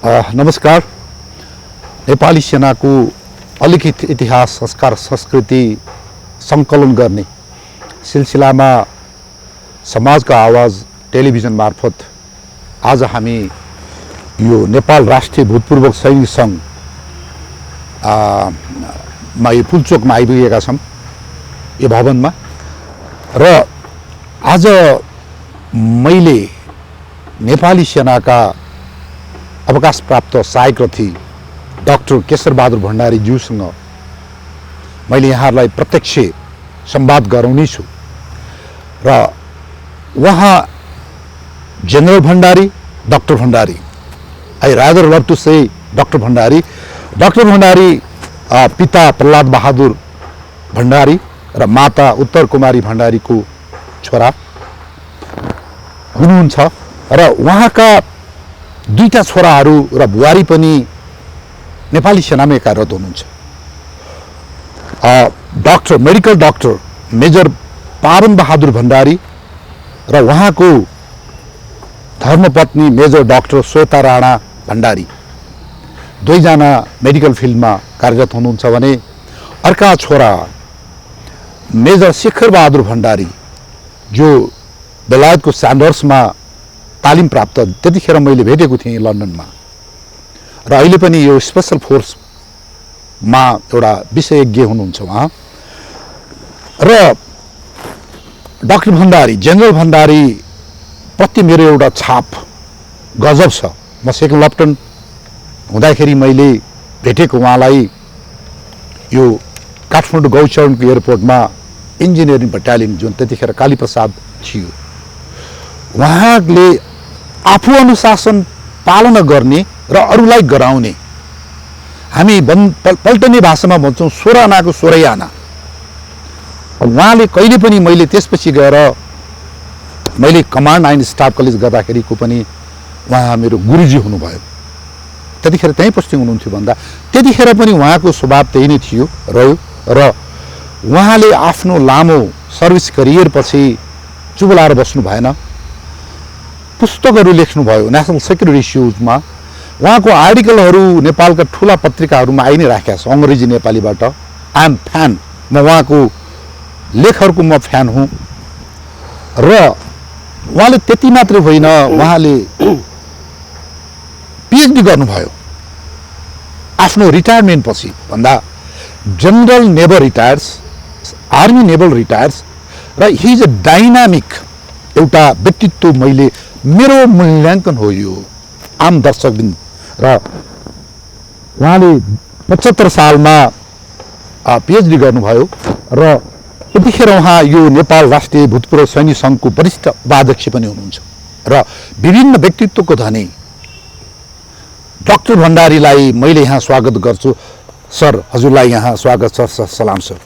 नमस्कार। नेपाली सेनाको अलिखित इतिहास संस्कार संस्कृति सङ्कलन गर्ने सिलसिलामा समाजको आवाज टेलिभिजन मार्फत आज हामी यो नेपाल राष्ट्रिय भूतपूर्व सैनिक सङ्घ मा यो पुल्चोकमा आइपुगेका छौँ यो भवनमा। र आज मैले नेपाली सेनाका अवकाश प्राप्त सहायक रथी डाक्टर केशरबहादुर भण्डारी ज्यूसँग मैले यहाँहरूलाई प्रत्यक्ष संवाद गराउने छु। र उहाँ general Bhandari, doctor Bhandari, I rather love to say doctor Bhandari पिता प्रहलाद बहादुर भण्डारी र माता उत्तर कुमारी भण्डारीको छोरा हुनुहुन्छ। र उहाँका दुईटा छोराहरू र बुहारी पनि नेपाली सेनामै कार्यरत हुनुहुन्छ। डाक्टर मेडिकल डाक्टर मेजर पावन बहादुर भण्डारी र उहाँको धर्मपत्नी मेजर डाक्टर श्वेता राणा भण्डारी दुईजना मेडिकल फिल्डमा कार्यरत हुनुहुन्छ भने अर्का छोरा मेजर शेखर बहादुर भण्डारी जो बेलायतको स्यान्डर्समा तालिम प्राप्त त्यतिखेर मैले भेटेको थिएँ लन्डनमा र अहिले पनि यो स्पेसल फोर्समा एउटा विशेषज्ञ हुनुहुन्छ उहाँ। र डाक्टर भण्डारी जनरल भण्डारी प्रति मेरो एउटा छाप गजब छ। म सेकेन्ड लेफ्टेनेन्ट हुँदाखेरि मैले भेटेको उहाँलाई यो काठमाडौँ गौचरणको एयरपोर्टमा इन्जिनियरिङ बटालियन जुन त्यतिखेर कालीप्रसाद थियो, उहाँले आफू अनुशासन पालना गर्ने र अरूलाई गराउने, हामी पल्टने भाषामा भन्छौँ 16 आनाको 16 आना। उहाँले कहिले पनि मैले त्यसपछि गएर मैले कमान्ड एन्ड स्टाफ कलेज गर्दाखेरिको पनि उहाँ मेरो गुरुजी हुनुभयो। त्यतिखेर त्यहीँ पोस्टिङ हुनुहुन्थ्यो भन्दा त्यतिखेर पनि उहाँको स्वभाव त्यही नै थियो रह्यो। र उहाँले आफ्नो लामो सर्भिस करियर पछि चुबलाएर बस्नु भएन, पुस्तकहरू लेख्नुभयो नेसनल सेक्युरिटी इस्युजमा। उहाँको आर्टिकलहरू नेपालका ठुला पत्रिकाहरूमा आइ नै राखेका छ अङ्ग्रेजी नेपालीबाट। आई एम फ्यान, म उहाँको लेखहरूको म फ्यान हुँ। र उहाँले त्यति मात्रै होइन, उहाँले पिएचडी गर्नुभयो आफ्नो रिटायरमेन्ट पछि भन्दा। General never retires, army never retires र हि इज अ डाइनामिक एउटा व्यक्तित्व मैले मेरो मूल्याङ्कन हो यो आम दर्शकबिन। र उहाँले 75 सालमा पिएचडी गर्नुभयो र त्यतिखेर उहाँ यो नेपाल राष्ट्रिय भूतपूर्व सैनिक सङ्घको वरिष्ठ उपाध्यक्ष पनि हुनुहुन्छ। र विभिन्न व्यक्तित्वको धनी डाक्टर भण्डारीलाई मैले यहाँ स्वागत गर्छु। सर, हजुरलाई यहाँ स्वागत छ। सलाम सर।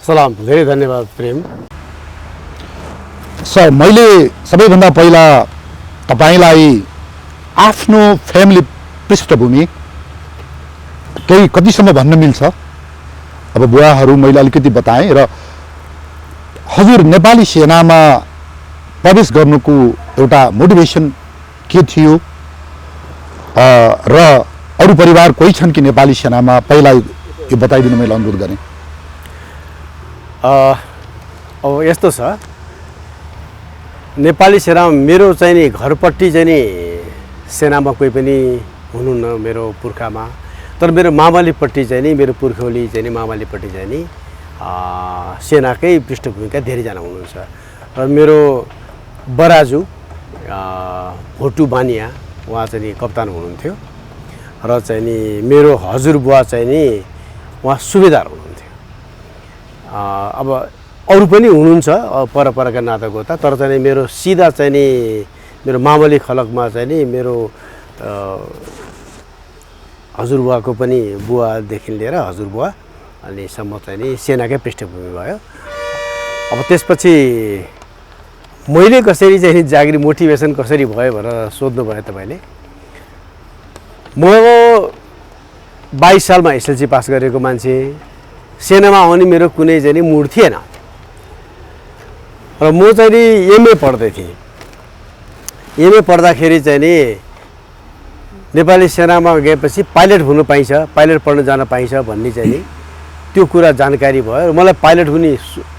सलाम, धेरै धन्यवाद प्रेम। सर, मैले सबैभन्दा पहिला तपाईलाई आफ्नो फ्यामिली पृष्ठभूमि केही कतिसम्म भन्न मिल्छ। अब बुवाहरू मैले अलिकति बताएँ र हजुर नेपाली सेनामा प्रवेश गर्नुको एउटा मोटिभेसन के थियो र अरू परिवार कोही छन् कि नेपाली सेनामा, पहिला यो बताइदिनु मैले अनुरोध गरेँ। अब यस्तो छ, नेपाली सेनामा मेरो चाहिँ नि घरपट्टि चाहिँ नि सेनामा कोही पनि हुनुहुन्न मेरो पुर्खामा। तर मेरो मामलीपट्टि चाहिँ नि मेरो पुर्खौली चाहिँ नि मामलीपट्टि चाहिँ नि सेनाकै पृष्ठभूमिका धेरैजना हुनुहुन्छ। र मेरो बराजु भोटु बानिया उहाँ चाहिँ नि कप्तान हुनुहुन्थ्यो र चाहिँ नि मेरो हजुरबुवा चाहिँ नि उहाँ सुबेदार हुनुहुन्थ्यो। अब अरू पनि हुनुहुन्छ परपरका नातागोता, तर चाहिँ मेरो सिधा चाहिँ नि मेरो मामली खलकमा चाहिँ नि मेरो हजुरबुवाको पनि बुवादेखि लिएर हजुरबुवा अनि सम्म चाहिँ नि सेनाकै पृष्ठभूमि भयो। अब त्यसपछि मैले कसरी चाहिँ जागिरी मोटिभेसन कसरी भयो भनेर सोध्नुभयो तपाईँले। म 22 सालमा एसएलसी पास गरेको मान्छे, सेनामा आउने मेरो कुनै चाहिँ नि मुड थिएन। र म चाहिँ नि एमए पढ्दै थिएँ। एमए पढ्दाखेरि चाहिँ नि नेपाली सेनामा गएपछि पाइलट हुनु पाइन्छ, पाइलट पढ्न जान पाइन्छ भन्ने चाहिँ नि त्यो कुरा जानकारी भयो र मलाई पाइलट हुने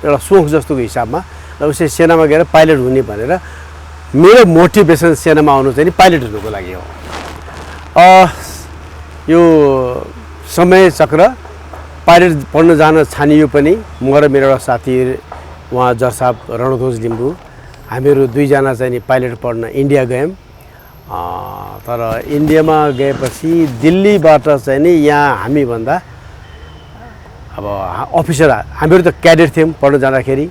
एउटा सोख जस्तोको हिसाबमा र उसले सेनामा गएर पाइलट हुने भनेर मेरो मोटिभेसन सेनामा आउनु चाहिँ नि पाइलट हुनुको लागि हो। यो समय चक्र पाइलट पढ्न जान छानियो पनि म र मेरो एउटा साथी उहाँ जरसाब रणध्वज लिम्बू हामीहरू दुईजना चाहिँ नि पाइलट पढ्न इन्डिया गयौँ। तर इन्डियामा गएपछि दिल्लीबाट चाहिँ नि यहाँ हामीभन्दा अब अफिसर हामीहरू त क्याडेट थियौँ पढ्न जाँदाखेरि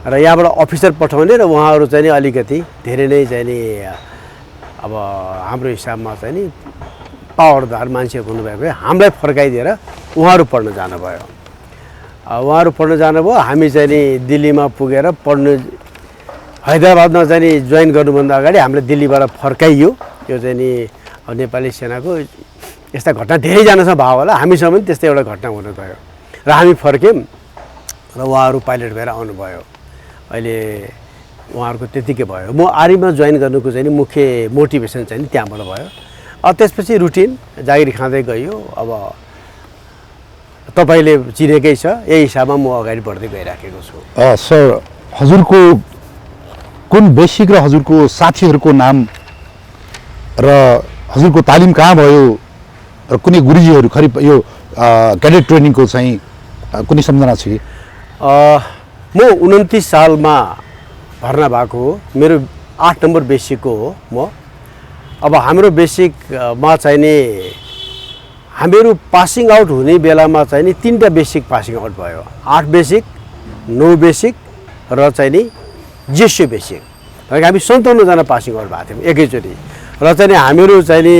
र यहाँबाट अफिसर पठाउने र उहाँहरू चाहिँ नि अलिकति धेरै नै चाहिँ नि अब हाम्रो हिसाबमा चाहिँ नि पावरदार मान्छेहरू हुनुभएको भए हामीलाई फर्काइदिएर उहाँहरू पढ्न जानुभयो। उहाँहरू पढ्न जानुभयो, हामी चाहिँ नि दिल्लीमा पुगेर पढ्नु हैदराबादमा चाहिँ नि जोइन गर्नुभन्दा अगाडि हामीलाई दिल्लीबाट फर्काइयो। यो चाहिँ नि नेपाली सेनाको यस्ता घटना धेरैजनासँग भयो होला, हामीसँग पनि त्यस्तै एउटा घटना हुन गयो र हामी फर्क्यौँ र उहाँहरू पाइलट भएर आउनुभयो। अहिले उहाँहरूको त्यतिकै भयो। म आर्मीमा जोइन गर्नुको चाहिँ नि मुख्य मोटिभेसन चाहिँ नि त्यहाँबाट भयो। त्यसपछि रुटिन जागिर खाँदै गयो। अब तपाईँले चिनेकै छ, यही हिसाबमा म अगाडि बढ्दै गइराखेको छु। सर, हजुरको कुन बेसिक र हजुरको साथीहरूको नाम र हजुरको तालिम कहाँ भयो र कुनै गुरुजीहरू यो क्याडेट ट्रेनिङको चाहिँ कुनै सम्झना छ कि? म 29 सालमा भर्ना भएको हो। मेरो 8 नम्बर बेसिकको हो म। अब हाम्रो बेसिकमा चाहिँ नि हामीहरू पासिङ आउट हुने बेलामा चाहिँ नि 3टा बेसिक पासिङ आउट भयो। 8 बेसिक, 9 बेसिक र चाहिँ नि जेसियो बेसिक। र हामी 57 जना पासिङ आउट भएको थियौँ एकैचोटि। र चाहिँ नि हामीहरू चाहिँ नि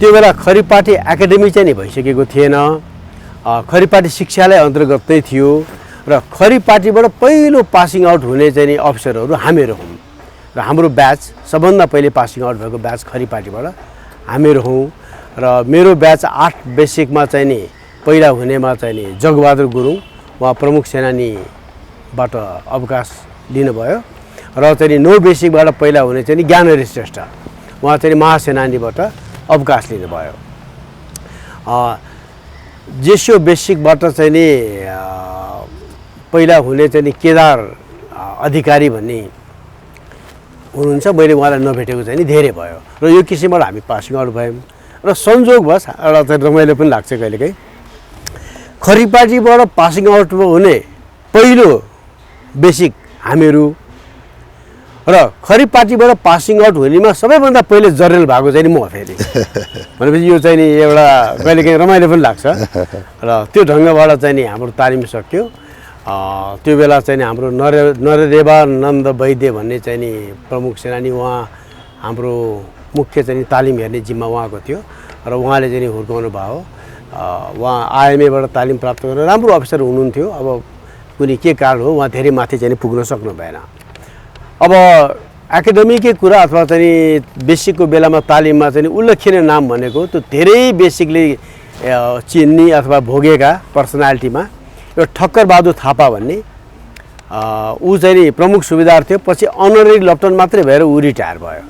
त्यो बेला खरिपाटी एकाडेमी चाहिँ नि भइसकेको थिएन। खरिपाटी शिक्षालय अन्तर्गतै थियो र खरिपाटीबाट पहिलो पासिङ आउट हुने चाहिँ नि अफिसरहरू हामीहरू हौँ र हाम्रो ब्याच सबभन्दा पहिले पासिङ आउट भएको ब्याच खरिपाटीबाट हामीहरू हौँ। र मेरो ब्याच 8 बेसिकमा चाहिँ नि पहिला हुनेमा चाहिँ नि जगबहादुर गुरुङ, उहाँ प्रमुख सेनानीबाट अवकाश लिनुभयो। र चाहिँ नि 9 बेसिकबाट पहिला हुने चाहिँ नि ज्ञानहरी श्रेष्ठ, उहाँ चाहिँ महासेनानीबाट अवकाश लिनुभयो। जेसियो बेसिकबाट चाहिँ नि पहिला हुने चाहिँ नि केदार अधिकारी भन्ने हुनुहुन्छ, मैले उहाँलाई नभेटेको चाहिँ नि धेरै भयो। र यो किसिमबाट हामी पासिङ आउट भयौँ। र संयोगवश एउटा चाहिँ रमाइलो पनि लाग्छ कहिलेकाहीँ, खरिपाटीबाट पासिङ आउट हुने पहिलो बेसिक हामीहरू र खरिपाटीबाट पासिङ आउट हुनेमा सबैभन्दा पहिले जर्नल भएको चाहिँ नि म फेरि भनेपछि यो चाहिँ नि एउटा कहिलेकाहीँ रमाइलो पनि लाग्छ। र त्यो ढङ्गबाट चाहिँ नि हाम्रो तालिम सक्यो। त्यो बेला चाहिँ नि हाम्रो नरदेवानन्द वैद्य भन्ने चाहिँ नि प्रमुख सेनानी, उहाँ हाम्रो मुख्य चाहिँ नि तालिम हेर्ने जिम्मा उहाँको थियो र उहाँले चाहिँ नि हुर्काउनु भयो। उहाँ आइएमएबाट तालिम प्राप्त गरेर राम्रो अफिसर हुनुहुन्थ्यो। अब कुनै के कारण हो उहाँ धेरै माथि चाहिँ नि पुग्न सक्नु भएन। अब एकाडेमीकै कुरा अथवा चाहिँ बेसिकको बेलामा तालिममा चाहिँ उल्लेखनीय नाम भनेको त्यो धेरै बेसिकली चिन्ने अथवा भोगेका पर्सनालिटीमा यो ठक्कर बहादुर थापा भन्ने ऊ चाहिँ नि प्रमुख सुबेदार थियो। पछि अनररी लेफ्टेनेन्ट मात्रै भएर ऊ रिटायर भयो।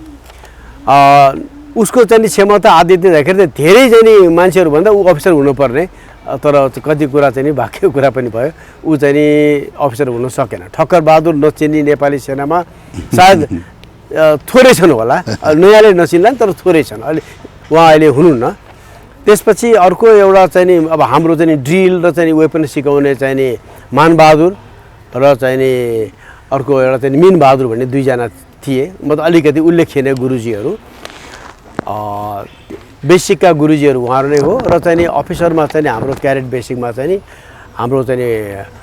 उसको चाहिँ नि क्षमता आदित्य देखेर धेरै चाहिँ नि मान्छेहरूभन्दा ऊ अफिसर हुनुपर्ने, तर कति कुरा चाहिँ नि भाग्यको कुरा पनि भयो, ऊ चाहिँ नि अफिसर हुन सकेन। ठक्कर बहादुर नचिन्ने नेपाली सेनामा सायद थोरै छन् होला, नयाँले नचिन्लान् तर थोरै छन्, अहिले उहाँ अहिले हुनुहुन्न। त्यसपछि अर्को एउटा चाहिँ नि अब हाम्रो चाहिँ नि ड्रिल र चाहिँ नि वेपन सिकाउने चाहिँ नि मानबहादुर र चाहिँ नि अर्को एउटा चाहिँ मिन बहादुर भन्ने दुईजना थिए, मतलब अलिकति उल्लेखनीय गुरुजीहरू। बेसिकका गुरुजीहरू उहाँहरू नै हो। र चाहिँ नि अफिसरमा चाहिँ नि हाम्रो क्याडेट बेसिकमा चाहिँ नि हाम्रो चाहिँ नि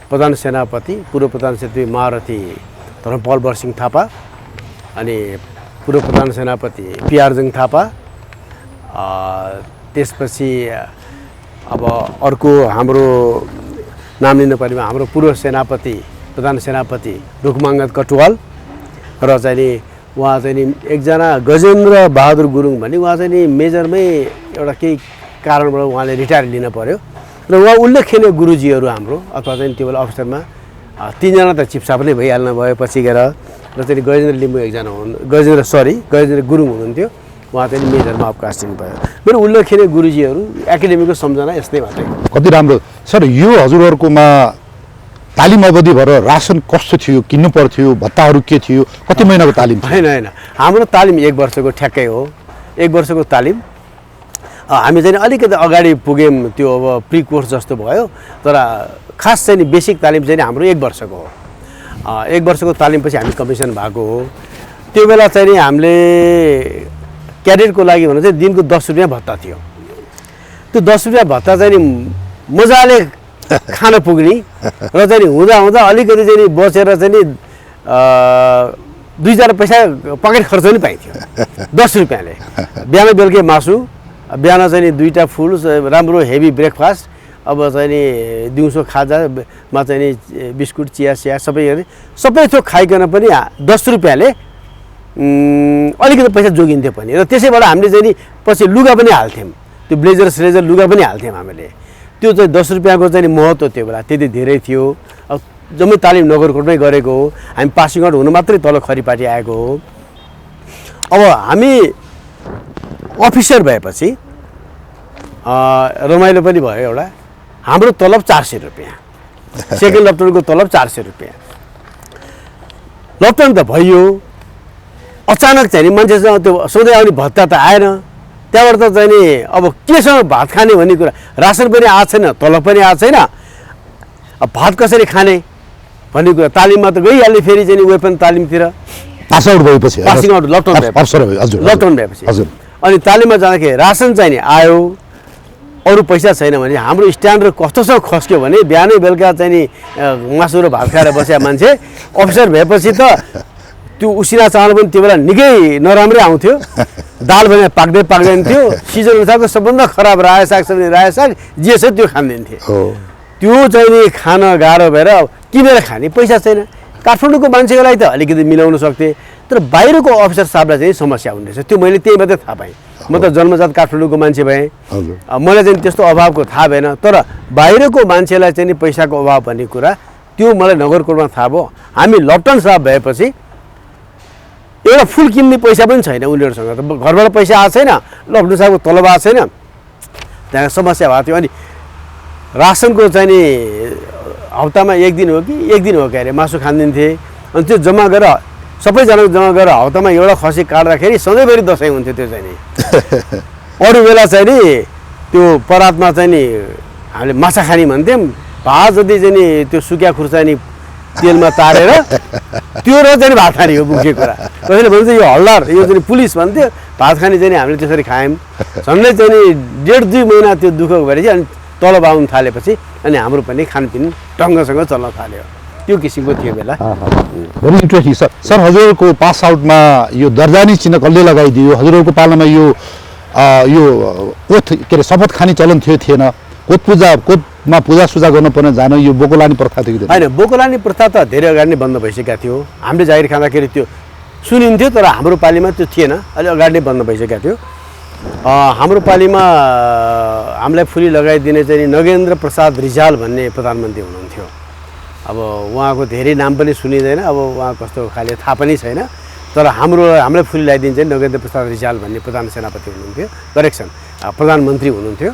प्रधान सेनापति, पूर्व प्रधान सेनापति महारथी धर्मपाल बरसिंह थापा, अनि पूर्व प्रधान सेनापति पिआरजङ थापा। त्यसपछि अब अर्को हाम्रो नाम लिनु पर्नेमा हाम्रो पूर्व सेनापति प्रधान सेनापति रुखमाङ्गद कटुवाल र चाहिँ नि उहाँ चाहिँ नि एकजना गजेन्द्र बहादुर गुरुङ भन्ने, उहाँ चाहिँ नि मेजरमै एउटा केही कारणबाट उहाँले रिटायर लिन पर्यो र उहाँ उल्लेखनीय गुरुजीहरू हाम्रो अथवा चाहिँ त्यो बेला अफिसरमा 3 जना त चिफ साहब नै भइहाल्नु भयो पछि गएर। र चाहिँ गजेन्द्र लिम्बू एकजना गजेन्द्र गुरुङ हुनुहुन्थ्यो, उहाँ चाहिँ मेजरमा अपकास्टिङ भयो। मेरो उल्लेखनीय गुरुजीहरू एकाडेमीको सम्झना यस्तै मात्रै। कति राम्रो सर। यो हजुरहरूकोमा तालिम अवधि भएर रासन कस्तो थियो, किन्नु पर्थ्यो, भत्ताहरू के थियो, कति महिनाको तालिम थियो? होइन हाम्रो तालिम 1 वर्षको ठ्याक्कै हो। 1 वर्षको तालिम हामी चाहिँ अलिकति अगाडि पुग्यौँ, त्यो अब प्री कोर्स जस्तो भयो, तर खास चाहिँ नि बेसिक तालिम चाहिँ हाम्रो 1 वर्षको हो। 1 वर्षको तालिमपछि हामी कमिसन भएको हो। त्यो बेला चाहिँ नि हामीले क्याडेटको लागि भने चाहिँ दिनको 10 रुपियाँ भत्ता थियो। त्यो 10 रुपियाँ भत्ता चाहिँ नि मजाले खान पुग्ने र चाहिँ हुँदा अलिकति चाहिँ बचेर चाहिँ नि 2-4 पैसा पकेट खर्च पनि पाइन्थ्यो 10 रुपियाँले। बिहान बेलुकै मासु, बिहान चाहिँ नि 2टा फुल, राम्रो हेभी ब्रेकफास्ट, अब चाहिँ नि दिउँसो खाजामा चाहिँ नि बिस्कुट, चिया सबै थोक खाइकन पनि 10 रुपियाँले अलिकति पैसा जोगिन्थ्यो पनि। र त्यसैबाट हामीले चाहिँ नि पछि लुगा पनि हाल्थ्यौँ, त्यो ब्लेजर स्लेजर लुगा पनि हाल्थ्यौँ हामीले। त्यो चाहिँ 10 रुपियाँको चाहिँ नि महत्त्व त्यो बेला त्यति धेरै थियो। अब जम्मै तालिम नगरकोटमै गरेको हो, हामी पासिङ आउट हुनु मात्रै तल खरिपाटी आएको हो। अब हामी अफिसर भएपछि रमाइलो पनि भयो एउटा। हाम्रो तलब 400 रुपियाँ, सेकेन्ड लेफ्टेनेन्टको तलब 400 रुपियाँ। लेफ्टेनेन्ट त भइयो, अचानक चाहिँ नि मान्छेसँग त्यो सधैँ आउने भत्ता त आएन। त्यहाँबाट त चाहिँ नि अब केसँग भात खाने भन्ने कुरा, रासन पनि आएको छैन, तलब पनि आएको छैन, अब भात कसरी खाने भन्ने कुरा। तालिममा त गइहाल्ने फेरि चाहिँ नि वेपन तालिमतिर पास आउट भएपछि, पासिङ आउट लेफ्टेनेन्ट भएपछि। अनि तालिममा जाँदाखेरि रासन चाहिँ नि आयो, अरू पैसा छैन भने हाम्रो स्ट्यान्डर्ड कस्तोसँग खस्क्यो भने बिहानै बेलुका चाहिँ नि मासु र भात खाएर बसेका मान्छे अफिसर भएपछि त त्यो उसिना चामल पनि त्यो बेला निकै नराम्रै आउँथ्यो। दाल भने पाक्दैन थियो। सिजन अनुसारको सबभन्दा खराब रायो साग जे छ त्यो खाँदैन्थे। त्यो चाहिँ नि खान गाह्रो भएर किनेर खाने पैसा छैन। काठमाडौँको मान्छेको लागि त अलिकति मिलाउन सक्थे, तर बाहिरको अफिसर साहबलाई चाहिँ समस्या हुँदैछ। त्यो मैले त्यही मात्रै थाहा पाएँ। म त जन्मजात काठमाडौँको मान्छे भएँ, मलाई चाहिँ त्यस्तो अभावको थाहा भएन। तर बाहिरको मान्छेलाई चाहिँ नि पैसाको अभाव भन्ने कुरा त्यो मलाई नगरकोटमा थाहा भयो। हामी लेफ्टेनेन्ट साहब भएपछि एउटा फुल किन्ने पैसा पनि छैन उनीहरूसँग, त घरबाट पैसा आएको छैन, लेफ्टेनेन्ट साहबको तलब आएको छैन, त्यहाँ समस्या भएको थियो। अनि रासनको चाहिँ नि हप्तामा 1 दिन हो कि अरे मासु खाँदिन्थे। अनि त्यो जम्मा गरेर सबैजनाको जम्मा गरेर हप्तामा एउटा खसी काट्दाखेरि सधैँभरि दसैँ हुन्थ्यो। त्यो चाहिँ नि अरू बेला चाहिँ नि त्यो परातमा चाहिँ नि हामीले माछा खाने भन्थ्यौँ। भात जति चाहिँ नि त्यो सुकिया खुर्सानी तेलमा तारेर त्यो र चाहिँ भात खाने हो मुख्य कुरा। कसैले भन्छ यो हल्दार, यो चाहिँ पुलिस भन्थ्यो। भात खाने चाहिँ हामीले त्यसरी खायौँ। झन्डै चाहिँ नि 1.5-2 महिना त्यो दुःख भएपछि अनि तलब आउनु थालेपछि अनि हाम्रो पनि खानपिन ढङ्गसँग चल्न थाल्यो। त्यो किसिमको थियो बेला। Very interesting sir. सर हजुरहरूको पास आउटमा यो दर्जानी चिन्ह कसले लगाइदियो? हजुरहरूको पालामा यो ओथ के अरे शपथ खाने चलन थियो थिएन? कोतमा पूजासुजा गर्नुपर्ने जान यो बोकोलानी प्रथा थियो कि होइन? बोकोलानी प्रथा त धेरै अगाडि नै बन्द भइसकेका थियो। हामीले जागिर खाँदाखेरि त्यो सुनिन्थ्यो, तर हाम्रो पालीमा त्यो थिएन, अलि अगाडि नै बन्द भइसकेका थियो। हाम्रो पालीमा हामीलाई फुली लगाइदिने चाहिँ नगेन्द्र प्रसाद रिजाल भन्ने प्रधानमन्त्री हुनुहुन्थ्यो। अब उहाँको धेरै नाम पनि सुनिँदैन, अब उहाँ कस्तो खाले थाहा पनि छैन, तर हामीलाई फुली लगाइदिने चाहिँ नगेन्द्र प्रसाद रिजाल भन्ने प्रधान सेनापति हुनुहुन्थ्यो, प्रधानमन्त्री हुनुहुन्थ्यो।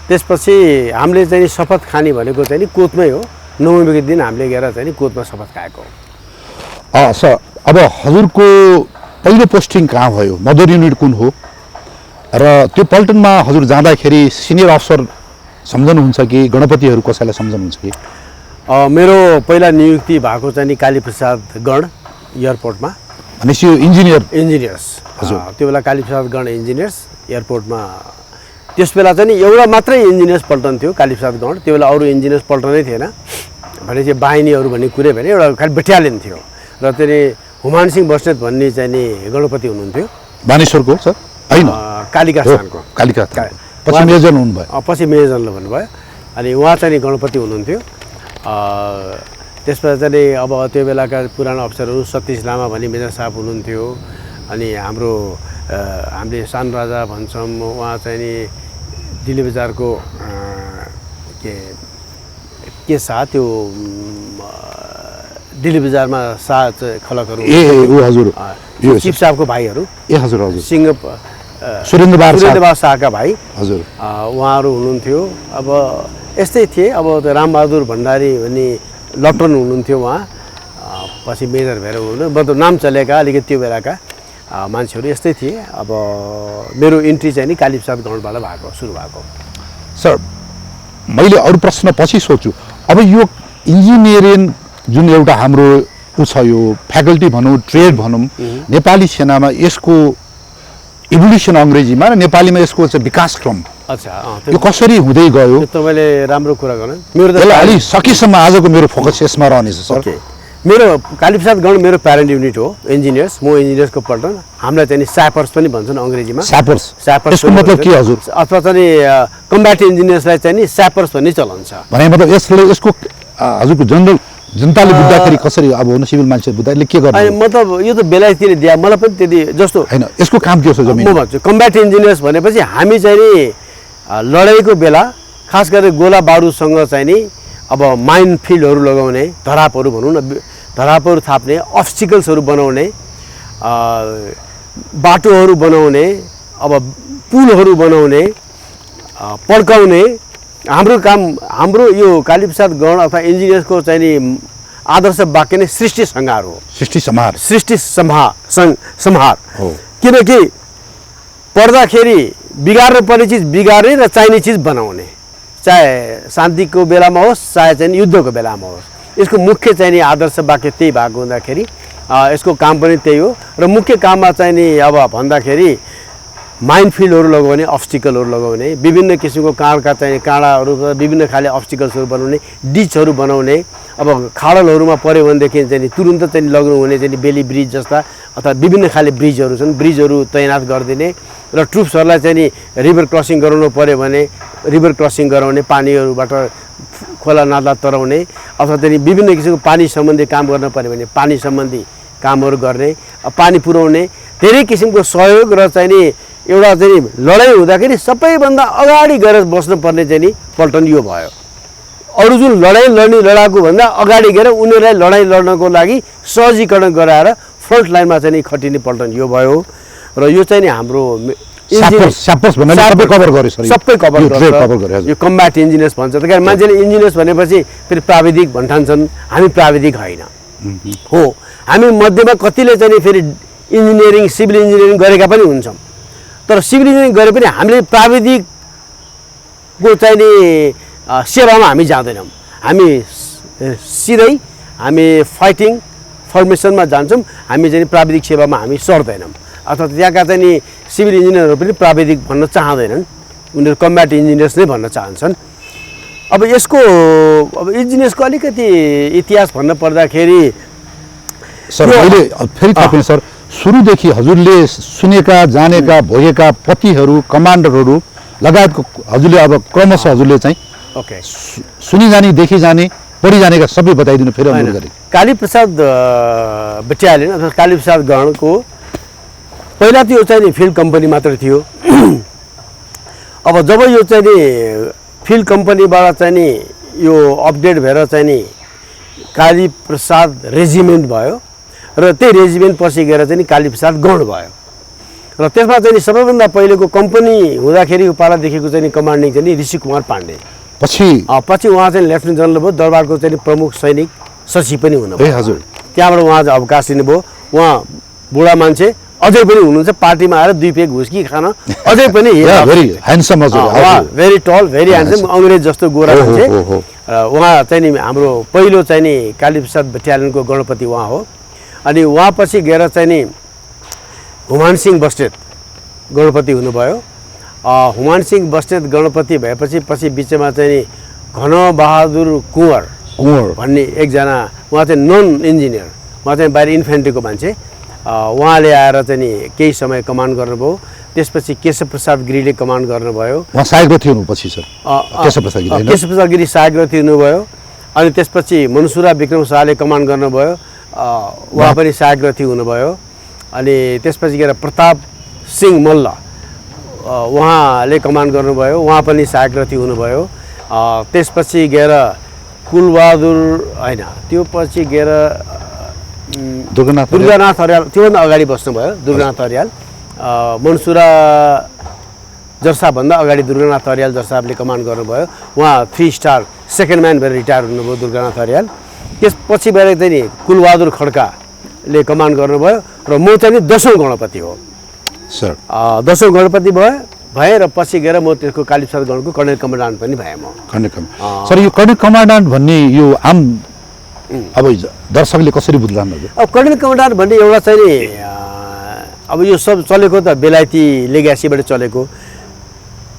त्यसपछि हामीले चाहिँ शपथ खाने भनेको चाहिँ कोतमै हो। 9 दिन हामीले गएर चाहिँ कोतमा शपथ खाएको हो। सर अब हजुरको पहिलो पोस्टिङ कहाँ भयो? मदर युनिट कुन हो? र त्यो पल्टनमा हजुर जाँदाखेरि सिनियर अफसर सम्झनुहुन्छ कि गणपतिहरू कसैलाई सम्झनुहुन्छ कि? मेरो पहिला नियुक्ति भएको चाहिँ कालीप्रसाद गण एयरपोर्टमा। भनेपछि यो इन्जिनियर्स हजुर, त्यो बेला कालीप्रसाद गण इन्जिनियर्स एयरपोर्टमा। त्यस बेला चाहिँ एउटा मात्रै इन्जिनियर्स पल्टन थियो, कालीप्रसाद गण। त्यो बेला अरू इन्जिनियर्स पल्टनै थिएन, भनेपछि बाहिनीहरू भन्ने कुरै भने एउटा खालि बटालियन थियो। र चाहिँ हुमान सिंह बस्नेत भन्ने चाहिँ नि गणपति हुनुहुन्थ्यो। बानेश्वरको सर होइन, कालिका स्थानको। पछि मेजर हुनुभयो। पछि मेजरले भन्नुभयो। अनि उहाँ चाहिँ गणपति हुनुहुन्थ्यो। त्यसपछि चाहिँ अब त्यो बेलाका पुरानो अफिसरहरू सतीश लामा भन्ने मेजर साहब हुनुहुन्थ्यो। अनि हामीले सान राजा भन्छौँ, उहाँ चाहिँ नि दिल्ली बजारको के साथ त्यो दिल्ली बजारमा शाह खलकहरू ए ऊ हजुर यो चिफ साहबको भाइहरू ए हजुर हजुर सिंह सुरेन्द्रबहादुर शाहका भाइ हजुर उहाँहरू हुनुहुन्थ्यो। अब यस्तै थिए। अब त्यो रामबहादुर भण्डारी भन्ने लप्टन हुनुहुन्थ्यो उहाँ, पछि मेजर भएर हुनुहुन्थ्यो। मतलब नाम चलेका अलिकति त्यो बेलाका मान्छेहरू यस्तै थिए। अब मेरो इन्ट्री चाहिँ नि कालीप्रसाद गौँडबाट भएको सुरु भएको। सर मैले अरू प्रश्न पछि सोच्छु। अब यो इन्जिनियरिङ जुन एउटा हाम्रो ऊ छ, यो फ्याकल्टी भनौँ ट्रेड भनौँ, नेपाली सेनामा यसको इभोल्युसन अङ्ग्रेजीमा र नेपालीमा यसको चाहिँ विकासक्रम अच्छा यो कसरी हुँदै गयो? तपाईँले राम्रो कुरा गर्नु। मेरो यसलाई अलि सकेसम्म आजको मेरो फोकस यसमा रहनेछ सर। ओके, मेरो कालीप्रसाद गौँड मेरो प्यारेन्ट युनिट हो इन्जिनियर्स। म इन्जिनियर्सको पल्टन, हामीलाई चाहिँ सापर्स पनि भन्छन् अङ्ग्रेजीमा। सापर्स सापर्स यसको मतलब के हजुर? अथवा चाहिँ कम्ब्याट इन्जिनियर्सलाई चाहिँ नि सापर्स भन्ने चलन छ। भने मतलब यसको हजुरको जनरल जनताले बुझ्दाखेरि कसरी अब हुन सिभिल मान्छे बुझ्दाखेरि के गर्नु? अनि मतलब यो त बेलायततिर दिया, मलाई पनि त्यति जस्तो हैन। यसको काम के हो जमिन? म भन्छु कम्ब्याट इन्जिनियर्स भनेपछि हामी चाहिँ नि लडाइँको बेला खास गरेर गोला बारुदसँग चाहिँ नि अब माइन फिल्डहरू लगाउने, धरापहरू भनौँ न, धरापहरू थाप्ने, अब्स्टिकल्सहरू बनाउने, बाटोहरू बनाउने, अब पुलहरू बनाउने, पड्काउने। हाम्रो काम, हाम्रो यो कालीप्रसाद गौँड अथवा इन्जिनियर्सको चाहिँ नि आदर्श वाक्य नै सृष्टि संहार हो। सृष्टि संहार, सृष्टि संहार हो। किनकि पर्दाखेरि बिगार्नु पर्ने चिज बिगार्ने र चाहिने चिज बनाउने, चाहे शान्तिको बेलामा होस् चाहे चाहिँ युद्धको बेलामा होस्। यसको मुख्य चाहिँ नि आदर्श वाक्य त्यही भएको हुँदाखेरि यसको काम पनि त्यही हो। र मुख्य काममा चाहिँ नि अब भन्दाखेरि माइन फिल्डहरू लगाउने, अब्स्टिकलहरू लगाउने, विभिन्न किसिमको काँडका चाहिँ काँडाहरू, विभिन्न खाले अब्स्टिकल्सहरू बनाउने, डिचहरू बनाउने। अब खाडलहरूमा पऱ्यो भनेदेखि चाहिँ तुरुन्त चाहिँ लग्नु हुने चाहिँ बेली ब्रिज जस्ता अथवा विभिन्न खाले ब्रिजहरू छन्, ब्रिजहरू तैनात गरिदिने र ट्रुप्सहरूलाई चाहिँ नि रिभर क्रसिङ गराउनु पऱ्यो भने रिभर क्रसिङ गराउने, पानीहरूबाट खोला नाला तराउने, अथवा चाहिँ विभिन्न किसिमको पानी सम्बन्धी काम गर्न पऱ्यो भने पानी सम्बन्धी कामहरू गर्ने, पानी पुर्याउने, धेरै किसिमको सहयोग र चाहिँ नि एउटा चाहिँ लडाइँ हुँदाखेरि सबैभन्दा अगाडि गएर बस्नुपर्ने चाहिँ नि पल्टन यो भयो। अरू जुन लडाइँ लड्ने लडाकु भन्दा अगाडि गएर उनीहरूलाई लडाइँ लड्नको लागि सहजीकरण गराएर फ्रन्ट लाइनमा चाहिँ नि खटिने पल्टन यो भयो। र यो चाहिँ नि हाम्रो सबै कभर गर्छ। यो कम्ब्याट इन्जिनियर्स भन्छ। त्यही कारण मान्छेले इन्जिनियर्स भनेपछि फेरि प्राविधिक भन्ठान्छन्। हामी प्राविधिक होइन हो। हामी मध्येमा कतिले चाहिँ नि फेरि इन्जिनियरिङ सिभिल इन्जिनियरिङ गरेका पनि हुन्छौँ। तर सिभिल इन्जिनियरिङ गरे पनि हामीले प्राविधिकको चाहिँ नि सेवामा हामी जाँदैनौँ। हामी सिधै हामी फाइटिङ फर्मेसनमा जान्छौँ। हामी चाहिँ प्राविधिक सेवामा हामी सर्दैनौँ। अथवा त्यहाँका चाहिँ नि सिभिल इन्जिनियरहरू पनि प्राविधिक भन्न चाहँदैनन्, उनीहरू कम्ब्याट इन्जिनियर्स नै भन्न चाहन्छन्। अब यसको अब इन्जिनियर्सको अलिकति इतिहास भन्न पर्दाखेरि सर मैले फेरि थपेँ सर, सुरुदेखि हजुरले सुनेका जानेका भोगेका पतिहरू कमान्डरहरू लगायतको हजुरले अब क्रमशः हजुरले चाहिँ ओके सुनि जाने देखि जाने पढि जानेका सबै बताइदिनु फेरि अनुरोध गरेँ। कालीप्रसाद बटालियन अथवा कालीप्रसाद गणको पहिला त यो चाहिँ नि फिल्ड कम्पनी मात्र थियो। अब जब यो चाहिँ नि फिल्ड कम्पनीबाट चाहिँ नि यो अपडेट भएर चाहिँ नि कालीप्रसाद रेजिमेन्ट भयो र त्यही रेजिमेन्ट पछि गएर चाहिँ नि कालीप्रसाद गौँड भयो। र त्यसमा चाहिँ नि सबैभन्दा पहिलेको कम्पनी हुँदाखेरिको पालादेखिको चाहिँ नि कमान्डिङ चाहिँ नि ऋषि कुमार पाण्डे, पछि उहाँ चाहिँ लेफ्टिनेन्ट जनरल भयो, दरबारको चाहिँ प्रमुख सैनिक सचिव पनि हुनुभयो। हजुर त्यहाँबाट उहाँ चाहिँ अवकाश लिनुभयो। उहाँ बुढा मान्छे अझै पनि हुनुहुन्छ, पार्टीमा आएर 2 पेग हुस्की खान अझै पनि भेरी ह्यान्डसम हजुर, भेरी टल भेरी ह्यान्डसम, अङ्ग्रेज जस्तो गोरा मान्छे। उहाँ चाहिँ नि हाम्रो पहिलो चाहिँ नि कालीप्रसाद बटालियनको गणपति उहाँ हो। अनि उहाँ पछि गएर चाहिँ नि हुमान सिंह बस्नेत गणपति हुनुभयो। हुमान सिंह बस्नेत गणपति भएपछि पछि बिचमा चाहिँ नि घनबहादुर कुँवर भन्ने एकजना उहाँ चाहिँ नन इन्जिनियर, उहाँ चाहिँ बाहिर इन्फेन्ट्रीको मान्छे, उहाँले आएर चाहिँ नि केही समय कमान्ड गर्नुभयो। त्यसपछि केशवप्रसाद गिरीले कमान्ड गर्नुभयो। उहाँ सहायक हुनु पछि सर केशवप्रसाद गिरी सहायक हुनुभयो। अनि त्यसपछि मनसुरा विक्रम शाहले कमान्ड गर्नुभयो, उहाँ पनि सहायक हुनुभयो। अनि त्यसपछि गएर प्रताप सिंह मल्ल उहाँले कमान्ड गर्नुभयो, उहाँ पनि सहायक हुनुभयो। त्यसपछि गएर कुलबहादुर होइन, त्यो पछि गएर दुर्गानाथ अर्याल त्योभन्दा अगाडि बस्नुभयो। दुर्गानाथ अर्याल मनसुरा जर्साभन्दा अगाडि दुर्गानाथ अर्याल जर्साले कमान्ड गर्नुभयो। उहाँ 3 स्टार सेकेन्ड म्यान भएर रिटायर हुनुभयो दुर्गानाथ अर्याल। त्यसपछि गएर चाहिँ नि कुलबहादुर खड्काले कमान्ड गर्नुभयो र म चाहिँ नि 10औं गणपति हो सर। 10औं गणपति भएँ र पछि गएर म त्यसको कालीप्रसाद गणको कर्णेल कमान्डान्ट पनि भएँ म। सर यो कर्णेल कमान्डान्ट भन्ने यो आम अब दर्शकले कसरी बुझ्लान्? अब कर्णेल कमान्डान्ट भन्ने एउटा चाहिँ नि अब यो सब चलेको त बेलायती लेग्यासीबाट चलेको।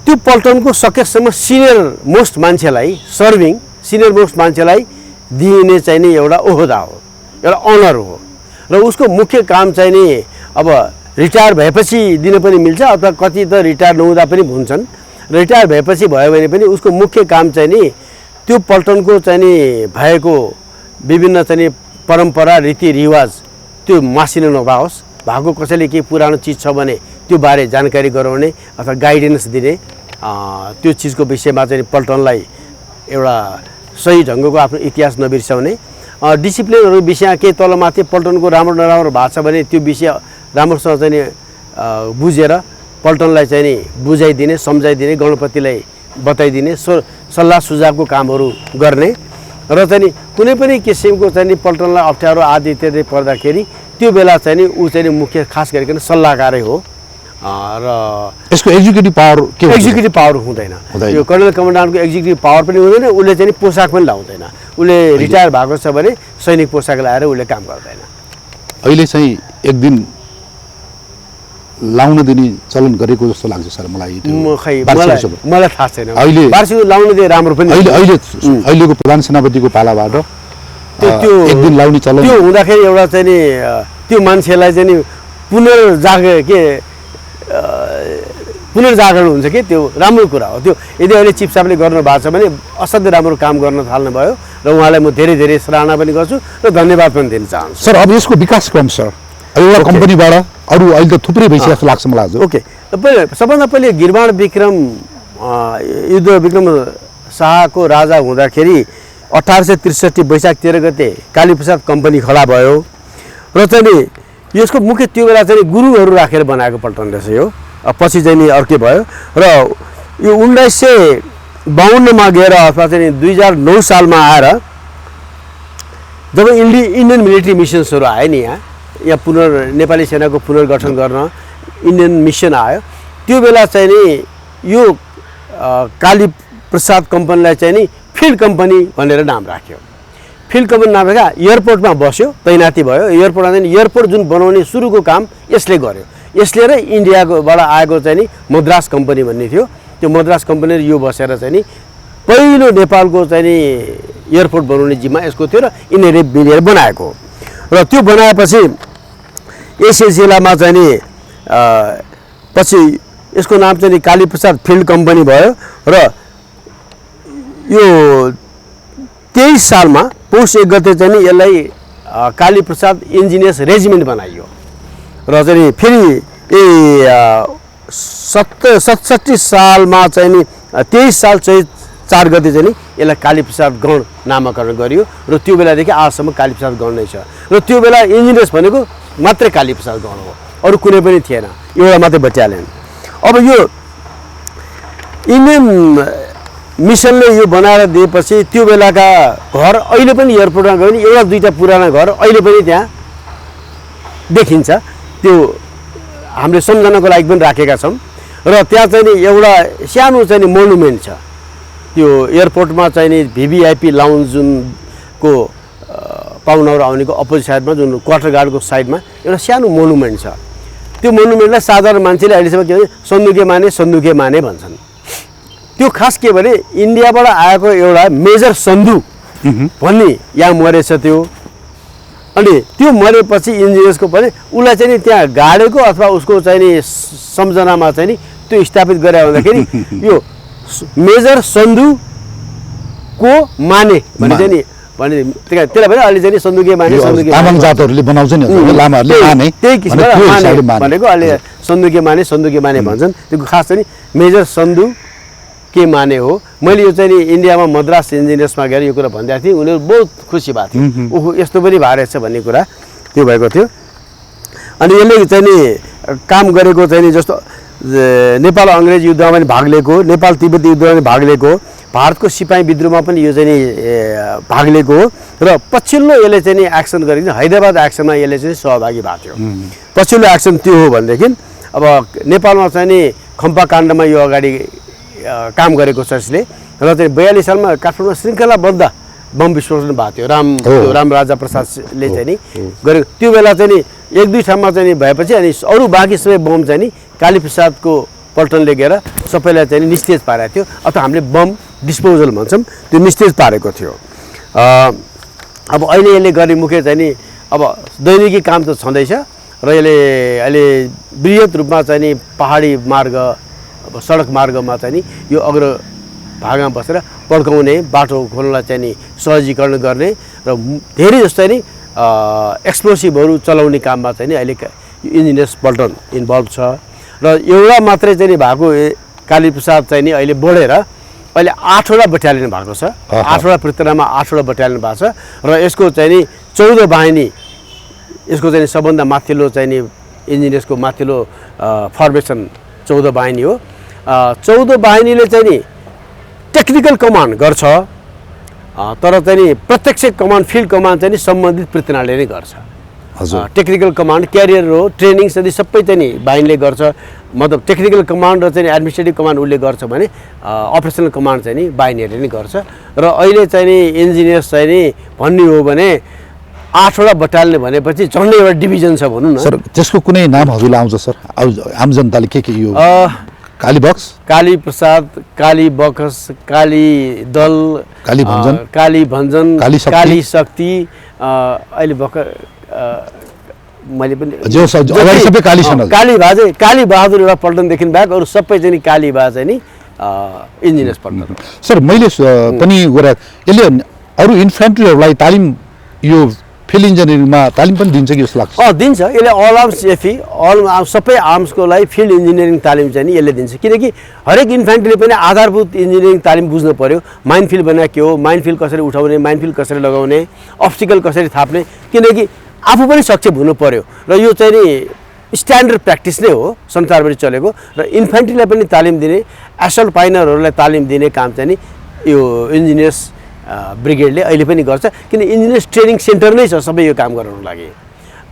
त्यो पल्टनको सकेसम्म सिनियर मोस्ट मान्छेलाई सिनियर मोस्ट मान्छेलाई दिइने चाहिँ नि एउटा ओहदा हो, एउटा अनर हो र उसको मुख्य काम चाहिँ नि अब रिटायर भएपछि दिन पनि मिल्छ अथवा कति त रिटायर नहुँदा पनि हुन्छन्। रिटायर भएपछि भयो भने पनि उसको मुख्य काम चाहिँ नि त्यो पल्टनको चाहिँ नि भएको विभिन्न चाहिँ नि परम्परा रीतिरिवाज त्यो मासिन नभओस्, भएको कसैले केही पुरानो चिज छ भने त्यो बारे जानकारी गराउने अथवा गाइडेन्स दिने, त्यो चिजको विषयमा चाहिँ पल्टनलाई एउटा सही ढङ्गको आफ्नो इतिहास नबिर्साउने, डिसिप्लिनहरू विषय केही तलमाथि पल्टनको राम्रो नराम्रो भएको छ भने त्यो विषय राम्रोसँग चाहिँ नि बुझेर पल्टनलाई चाहिँ नि बुझाइदिने, सम्झाइदिने, गणपतिलाई बताइदिने, सल्लाह सुझावको कामहरू गर्ने र चाहिँ नि कुनै पनि किसिमको चाहिँ नि पल्टनलाई अप्ठ्यारो आदि इत्यादि पर्दाखेरि त्यो बेला चाहिँ नि ऊ चाहिँ नि मुख्य खास गरिकन सल्लाहकारै हो र यसको एक्जिक्युटिभ पावर के हुन्छ? एक्जिक्युटिभ पावर हुँदैन। यो कर्णेल कमान्डान्टको एक्जिक्युटिभ पावर पनि हुँदैन। उसले चाहिँ नि पोसाक पनि लाउँदैन। उसले रिटायर भएको छ भने सैनिक पोसाक लाएर उसले काम गर्दैन। अहिले चाहिँ एक दिन लाउन दिने चलन गरेको जस्तो लाग्छ सर मलाई। मलाई थाहा छैन अहिले वार्षिक लाउन दिए राम्रो पनि। अहिलेको प्रधान सेनापतिको पालाबाट त्यो एक दिन लाउने चलन त्यो हुँदाखेरि एउटा चाहिँ नि त्यो मान्छेलाई चाहिँ नि पुनर्जागरण हुन्छ कि त्यो राम्रो कुरा हो। त्यो यदि अहिले चिफ साहबले गर्नु भएको छ भने असाध्यै राम्रो काम गर्न थाल्नुभयो र उहाँलाई म धेरै धेरै सराहना पनि गर्छु र धन्यवाद पनि दिन चाहन्छु। सर अब यसको विकास क्रम सर एउटा कम्पनीबाट अरू अहिले त थुप्रै भइसक्यो जस्तो लाग्छ मलाई। ओके, सबभन्दा पहिले गिरबाण विक्रम युद्ध विक्रम शाहको राजा हुँदाखेरि 1863 वैशाख 13 गते कालीप्रसाद कम्पनी खडा भयो र चाहिँ नि यसको मुख्य त्यो बेला चाहिँ गुरुहरू राखेर बनाएको पल्टन रहेछ यो। पछि चाहिँ नि अर्कै भयो र यो 1952 मा गएर अथवा चाहिँ 2009 सालमा आएर जब इन्डियन मिलिट्री मिसन्सहरू आए नि यहाँ नेपाली सेनाको पुनर्गठन गर्न इन्डियन मिसन आयो, त्यो बेला चाहिँ नि यो कालीप्रसाद कम्पनीलाई चाहिँ नि फिल्ड कम्पनी भनेर नाम राख्यो। फिल्ड कम्पनी नाम राख्दा एयरपोर्टमा बस्यो, तैनाती भयो। एयरपोर्टमा चाहिँ एयरपोर्ट जुन बनाउने सुरुको काम यसले गर्यो। यसले र इन्डियाकोबाट आएको चाहिँ नि मद्रास कम्पनी भन्ने थियो, त्यो मद्रास कम्पनी यो बसेर चाहिँ नि पहिलो नेपालको चाहिँ नि एयरपोर्ट बनाउने जिम्मा यसको थियो र यिनीहरूले मिलेर बनाएको र त्यो बनाएपछि यस सिलसिलामा चाहिँ नि पछि यसको नाम चाहिँ नि कालीप्रसाद फिल्ड कम्पनी भयो र यो 23 सालमा पौष 1 गते चाहिँ नि यसलाई कालीप्रसाद इन्जिनियर्स रेजिमेन्ट बनाइयो र चाहिँ फेरि 67 सालमा चाहिँ नि 23 साल चैत 4 गते चाहिँ नि यसलाई कालीप्रसाद गण नामाकरण गरियो र त्यो बेलादेखि आजसम्म कालीप्रसाद गण नै छ र त्यो बेला इन्जिनियर्स भनेको मात्रै कालीप्रसाद गण हो, अरू कुनै पनि थिएन, एउटा मात्रै बटालियन। अब यो इन्डियन मिसनले यो बनाएर दिएपछि त्यो बेलाका घर अहिले पनि एयरपोर्टमा गयो भने एउटा दुईवटा पुराना घर अहिले पनि त्यहाँ देखिन्छ। त्यो हामीले सम्झनाको लागि पनि राखेका छौँ र त्यहाँ चाहिँ नि एउटा सानो चाहिँ नि मोनुमेन्ट छ। त्यो एयरपोर्टमा चाहिँ नि भिभिआइपी लाउन्ज जुनको पाहुनाहरू आउनेको अपोजिट साइडमा जुन क्वार्टर गार्डको साइडमा एउटा सानो मोनुमेन्ट छ। त्यो मोनुमेन्टलाई साधारण मान्छेले अहिलेसम्म के भन्छ सन्दुके माने भन्छन्। त्यो खास के भने इन्डियाबाट आएको एउटा मेजर सन्धु भन्ने यहाँ मरेछ त्यो। अनि त्यो मरेपछि इन्जिनियर्सको पनि उसलाई चाहिँ नि त्यहाँ गाडेको अथवा उसको चाहिँ नि सम्झनामा चाहिँ नि त्यो स्थापित गरे भन्दाखेरि यो मेजर सन्धुको माने भन्ने चाहिँ नि त्यसलाई भने अहिले चाहिँ सन्दुके माने तामाङ जातहरूले बनाउँछ नि लामाहरूले माने त्यही किसिमको भनेको अहिले सन्दुके माने भन्छन्। त्यो खास चाहिँ मेजर सन्दु के माने हो। मैले यो चाहिँ नि इन्डियामा मद्रास इन्जिनियर्समा गएर यो कुरा भन्दै थिएँ, उनीहरू बहुत खुसी भएको थियो, ओहो यस्तो पनि भएर रहेछ भन्ने कुरा त्यो भएको थियो। अनि यसले चाहिँ नि काम गरेको चाहिँ नि जस्तो नेपाल अङ्ग्रेज युद्धमा पनि भाग लिएको, नेपाल तिब्बत युद्धमा पनि भाग लिएको, भारतको सिपाही विद्रोहमा पनि यो चाहिँ नि भाग लिएको हो र पछिल्लो यसले चाहिँ नि एक्सन गरेको हैदराबाद एक्सनमा यसले चाहिँ सहभागी भएको थियो। पछिल्लो एक्सन त्यो हो भनेदेखि अब नेपालमा चाहिँ नि खम्पा काण्डमा यो अगाडि काम गरेको छ यसले र चाहिँ 42 सालमा काठमाडौँमा श्रृङ्खलाबद्ध बम विस्फोटन भएको थियो। रामराजा प्रसादले चाहिँ नि गरेको त्यो बेला चाहिँ नि 1-2 ठाउँमा चाहिँ नि भएपछि अनि अरू बाँकी सबै बम चाहिँ नि कालीप्रसादको पल्टनले गएर सबैलाई चाहिँ निस्तेज पारेको थियो, अथवा हामीले बम डिस्पोजल भन्छौँ त्यो निस्तेज पारेको थियो। अब अहिले यसले गर्ने मुख्य चाहिँ नि अब दैनिकी काम त छँदैछ र यसले अहिले बृहत रूपमा चाहिँ नि पहाडी मार्ग अब सडक मार्गमा चाहिँ नि यो अग्र भागमा बसेर पड्काउने बाटो खोल्नलाई चाहिँ नि सहजीकरण गर्ने र धेरै जस्तो नि एक्सप्लोसिभहरू चलाउने काममा चाहिँ नि अहिले इन्जिनियर्स पल्टन इन्भल्भ छ र एउटा मात्रै चाहिँ नि भएको कालीप्रसाद चाहिँ नि अहिले बढेर अहिले 8वटा बटालियन भएको छ। 8वटा पृथ्वीमा 8वटा बटालियन भएको छ र यसको चाहिँ नि 14 बाहिनी यसको चाहिँ सबभन्दा माथिल्लो चाहिँ नि इन्जिनियर्सको माथिल्लो फर्मेसन 14 बाहिनी हो। 14 बाहिनीले चाहिँ नि टेक्निकल कमान्ड गर्छ, तर चाहिँ नि प्रत्यक्ष कमान्ड फिल्ड कमान्ड चाहिँ नि सम्बन्धित पृथ्वीले नै गर्छ। टेक्निकल कमान्ड क्यारियर हो, ट्रेनिङ सबै चाहिँ नि बाहिनीले गर्छ, मतलब टेक्निकल कमान्ड र चाहिँ एडमिनिस्ट्रेटिभ कमान्ड उसले गर्छ भने अपरेसनल कमान्ड चाहिँ नि बाहिनीहरूले नै गर्छ। र अहिले चाहिँ नि इन्जिनियर्स चाहिँ नि भन्ने हो भने 8वटा बटालियन भनेपछि झन्डै एउटा डिभिजन छ भनौँ न सर। त्यसको कुनै नाम हजुरलाई आउँछ सर? आम जनताले के यो कालीबक्स, कालीप्रसाद, कालीबक्स, काली दल, काली भञ्जन, काली शक्ति, अहिले भर्खर मैले पनि सबै काली बहादुर एउटा पल्टनदेखि बाहेक अरू सबै चाहिँ नि काली बहा चाहिँ नि इन्जिनियर्स पल्टन। सर मैले पनि गरे यसले अरू इन्फेन्ट्रीहरूलाई तालिम यो फिल्ड इन्जिनियरिङमा तालिम पनि दिन्छ कि जस्तो लाग्छ? दिन्छ। यसले अल आर्म्स एफी सबै आर्म्सको लागि फिल्ड इन्जिनियरिङ तालिम चाहिँ नि यसले दिन्छ, किनकि हरेक इन्फेन्ट्रीले पनि आधारभूत इन्जिनियरिङ तालिम बुझ्नु पऱ्यो। माइन फिल्ड भनेको के हो, माइन फिल्ड कसरी उठाउने, माइन फिल्ड कसरी लगाउने, अब्स्टिकल कसरी थाप्ने, किनकि आफू पनि सक्षम हुनु पऱ्यो र यो चाहिँ नि स्ट्यान्डर्ड प्र्याक्टिस नै हो संसारभरि चलेको। र इन्फेन्ट्रीलाई पनि तालिम दिने, एसल्ट पाइनरहरूलाई तालिम दिने काम चाहिँ नि यो इन्जिनियर्स ब्रिगेडले अहिले पनि गर्छ, किन इन्जिनियर्स ट्रेनिङ सेन्टर नै छ सबै यो काम गराउनको लागि।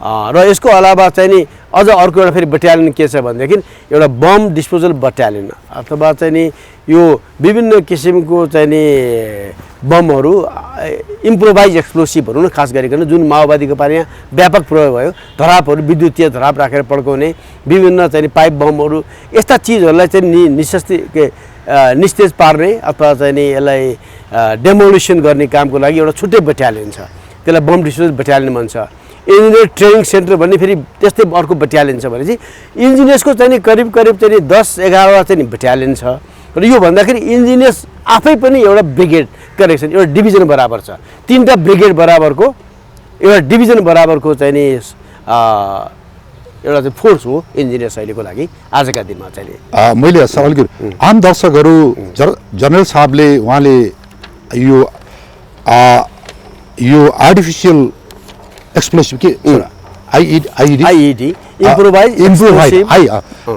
र यसको अलावा चाहिँ नि अझ अर्को एउटा फेरि बटालियन के छ भनेदेखि एउटा बम डिस्पोजल बटालियन अथवा चाहिँ नि यो विभिन्न किसिमको चाहिँ नि बमहरू इम्प्रोभाइज एक्सप्लोसिभहरू न खास गरिकन जुन माओवादीको पारि यहाँ व्यापक प्रयोग भयो, धरापहरू विद्युतीय धराप राखेर पड्काउने, विभिन्न चाहिँ पाइप बमहरू, यस्ता चिजहरूलाई चाहिँ निस्तेज पार्ने अथवा चाहिँ नि यसलाई डेमोलिसन गर्ने कामको लागि एउटा छुट्टै बटालियन छ, त्यसलाई बम डिस्पोजल बटालियन भन्छ। इन्जिनियर ट्रेनिङ सेन्टर भन्ने फेरि त्यस्तै अर्को बटालियन छ भनेपछि इन्जिनियर्सको चाहिँ नि करिब चाहिँ 10-11वटा चाहिँ नि बटालियन छ। र यो भन्दाखेरि इन्जिनियर्स आफै पनि एउटा ब्रिगेड करेक्सन एउटा डिभिजन बराबर छ, 3टा ब्रिगेड बराबरको एउटा डिभिजन बराबरको चाहिँ नि एउटा चाहिँ फोर्स हो इन्जिनियर्स अहिलेको लागि आजका दिनमा चाहिँ। मैले सवाल गरेँ आम दर्शकहरू जनरल साहबले उहाँले यो आर्टिफिसियल एक्सप्लोसिभ के आइइडी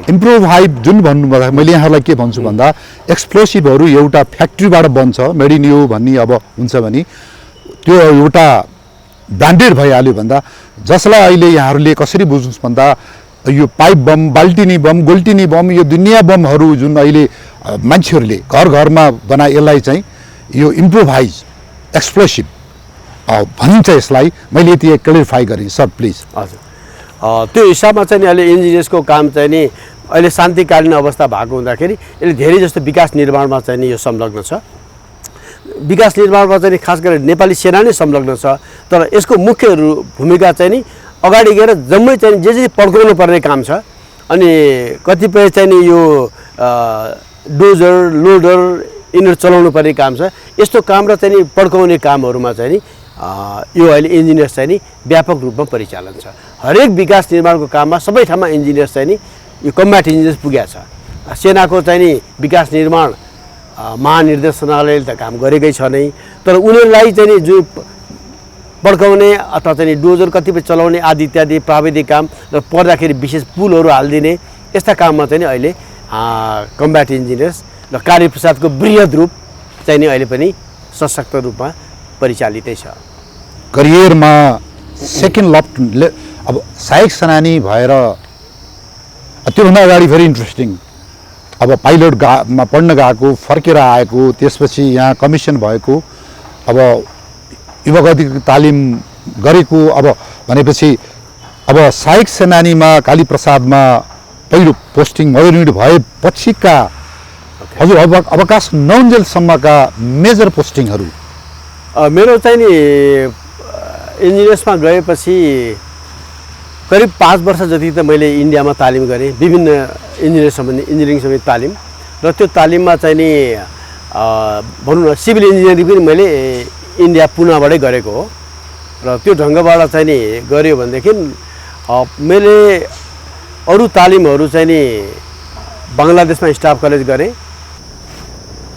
इम्प्रोभाइभ जुन भन्नुभयो, मैले यहाँहरूलाई के भन्छु भन्दा एक्सप्लोसिभहरू एउटा फ्याक्ट्रीबाट बन्छ, मेड इन यु भन्ने अब हुन्छ भने त्यो एउटा ब्रान्डेड भइहाल्यो भन्दा जसलाई अहिले यहाँहरूले कसरी बुझ्नुहोस् भन्दा यो पाइप बम, बाल्टिनी बम, गोल्टिनी बम, यो दुनियाँ बमहरू जुन अहिले मान्छेहरूले घर घरमा बनाए यसलाई चाहिँ यो इम्प्रोभाइज एक्सप्लोसिभ भनिन्छ। यसलाई मैले यति क्लियरिफाई गरेँ सर प्लिज। हजुर, त्यो हिसाबमा चाहिँ नि अहिले इन्जिनियर्सको काम चाहिँ नि अहिले शान्तिकालीन अवस्था भएको हुँदाखेरि यसले धेरै जस्तो विकास निर्माणमा चाहिँ नि यो संलग्न छ। विकास निर्माणमा चाहिँ खास गरेर नेपाली सेना नै संलग्न छ, तर यसको मुख्य भूमिका चाहिँ नि अगाडि गएर जम्मै चाहिँ जे पड्काउनु पर्ने काम छ। अनि कतिपय चाहिँ नि यो डोजर लोडर यिनीहरू चलाउनु पर्ने काम छ। यस्तो काम र चाहिँ नि पड्काउने कामहरूमा चाहिँ नि यो अहिले इन्जिनियर्स चाहिँ नि व्यापक रूपमा परिचालन छ। हरेक विकास निर्माणको काममा सबै ठाउँमा इन्जिनियर्स चाहिँ नि यो कम्ब्याट इन्जिनियर्स पुगेको छ। सेनाको चाहिँ नि विकास निर्माण महानिर्देशनालयले त काम गरेकै छ नै, तर उनीहरूलाई चाहिँ नि जो पड्काउने अथवा चाहिँ डोजर कतिपय चलाउने आदि इत्यादि प्राविधिक काम र पर्दाखेरि विशेष पुलहरू हालिदिने यस्ता काममा चाहिँ नि अहिले कम्ब्याट इन्जिनियर्स र कार्यप्रसादको बृहत रूप चाहिँ नि अहिले पनि सशक्त रूपमा परिचालितै छ। करियरमा सेकेन्ड लफ्ट अब सहायक सेनानी भएर त्योभन्दा अगाडि फेरि इन्ट्रेस्टिङ अब पाइलट मा पढ्न गएको फर्केर आएको त्यसपछि यहाँ कमिसन भएको अब युवगतिको तालिम गरेको अब भनेपछि अब सहायक सेनानीमा कालीप्रसादमा पहिलो पोस्टिङ मदरयुनिट भएपछिका हजुर अवकाश नहुन्जेलसम्मका मेजर पोस्टिङहरू मेरो चाहिँ नि इन्जिनियर्समा गएपछि करिब 5 वर्ष जति त मैले इन्डियामा तालिम गरेँ, विभिन्न इन्जिनियरिङ सम्बन्धी तालिम, र त्यो तालिममा चाहिँ नि भनौँ न सिभिल इन्जिनियरिङ पनि मैले इन्डिया पुनाबाटै गरेको हो। र त्यो ढङ्गबाट चाहिँ नि गऱ्यो भनेदेखि मैले अरू तालिमहरू चाहिँ नि बङ्गलादेशमा स्टाफ कलेज गरेँ।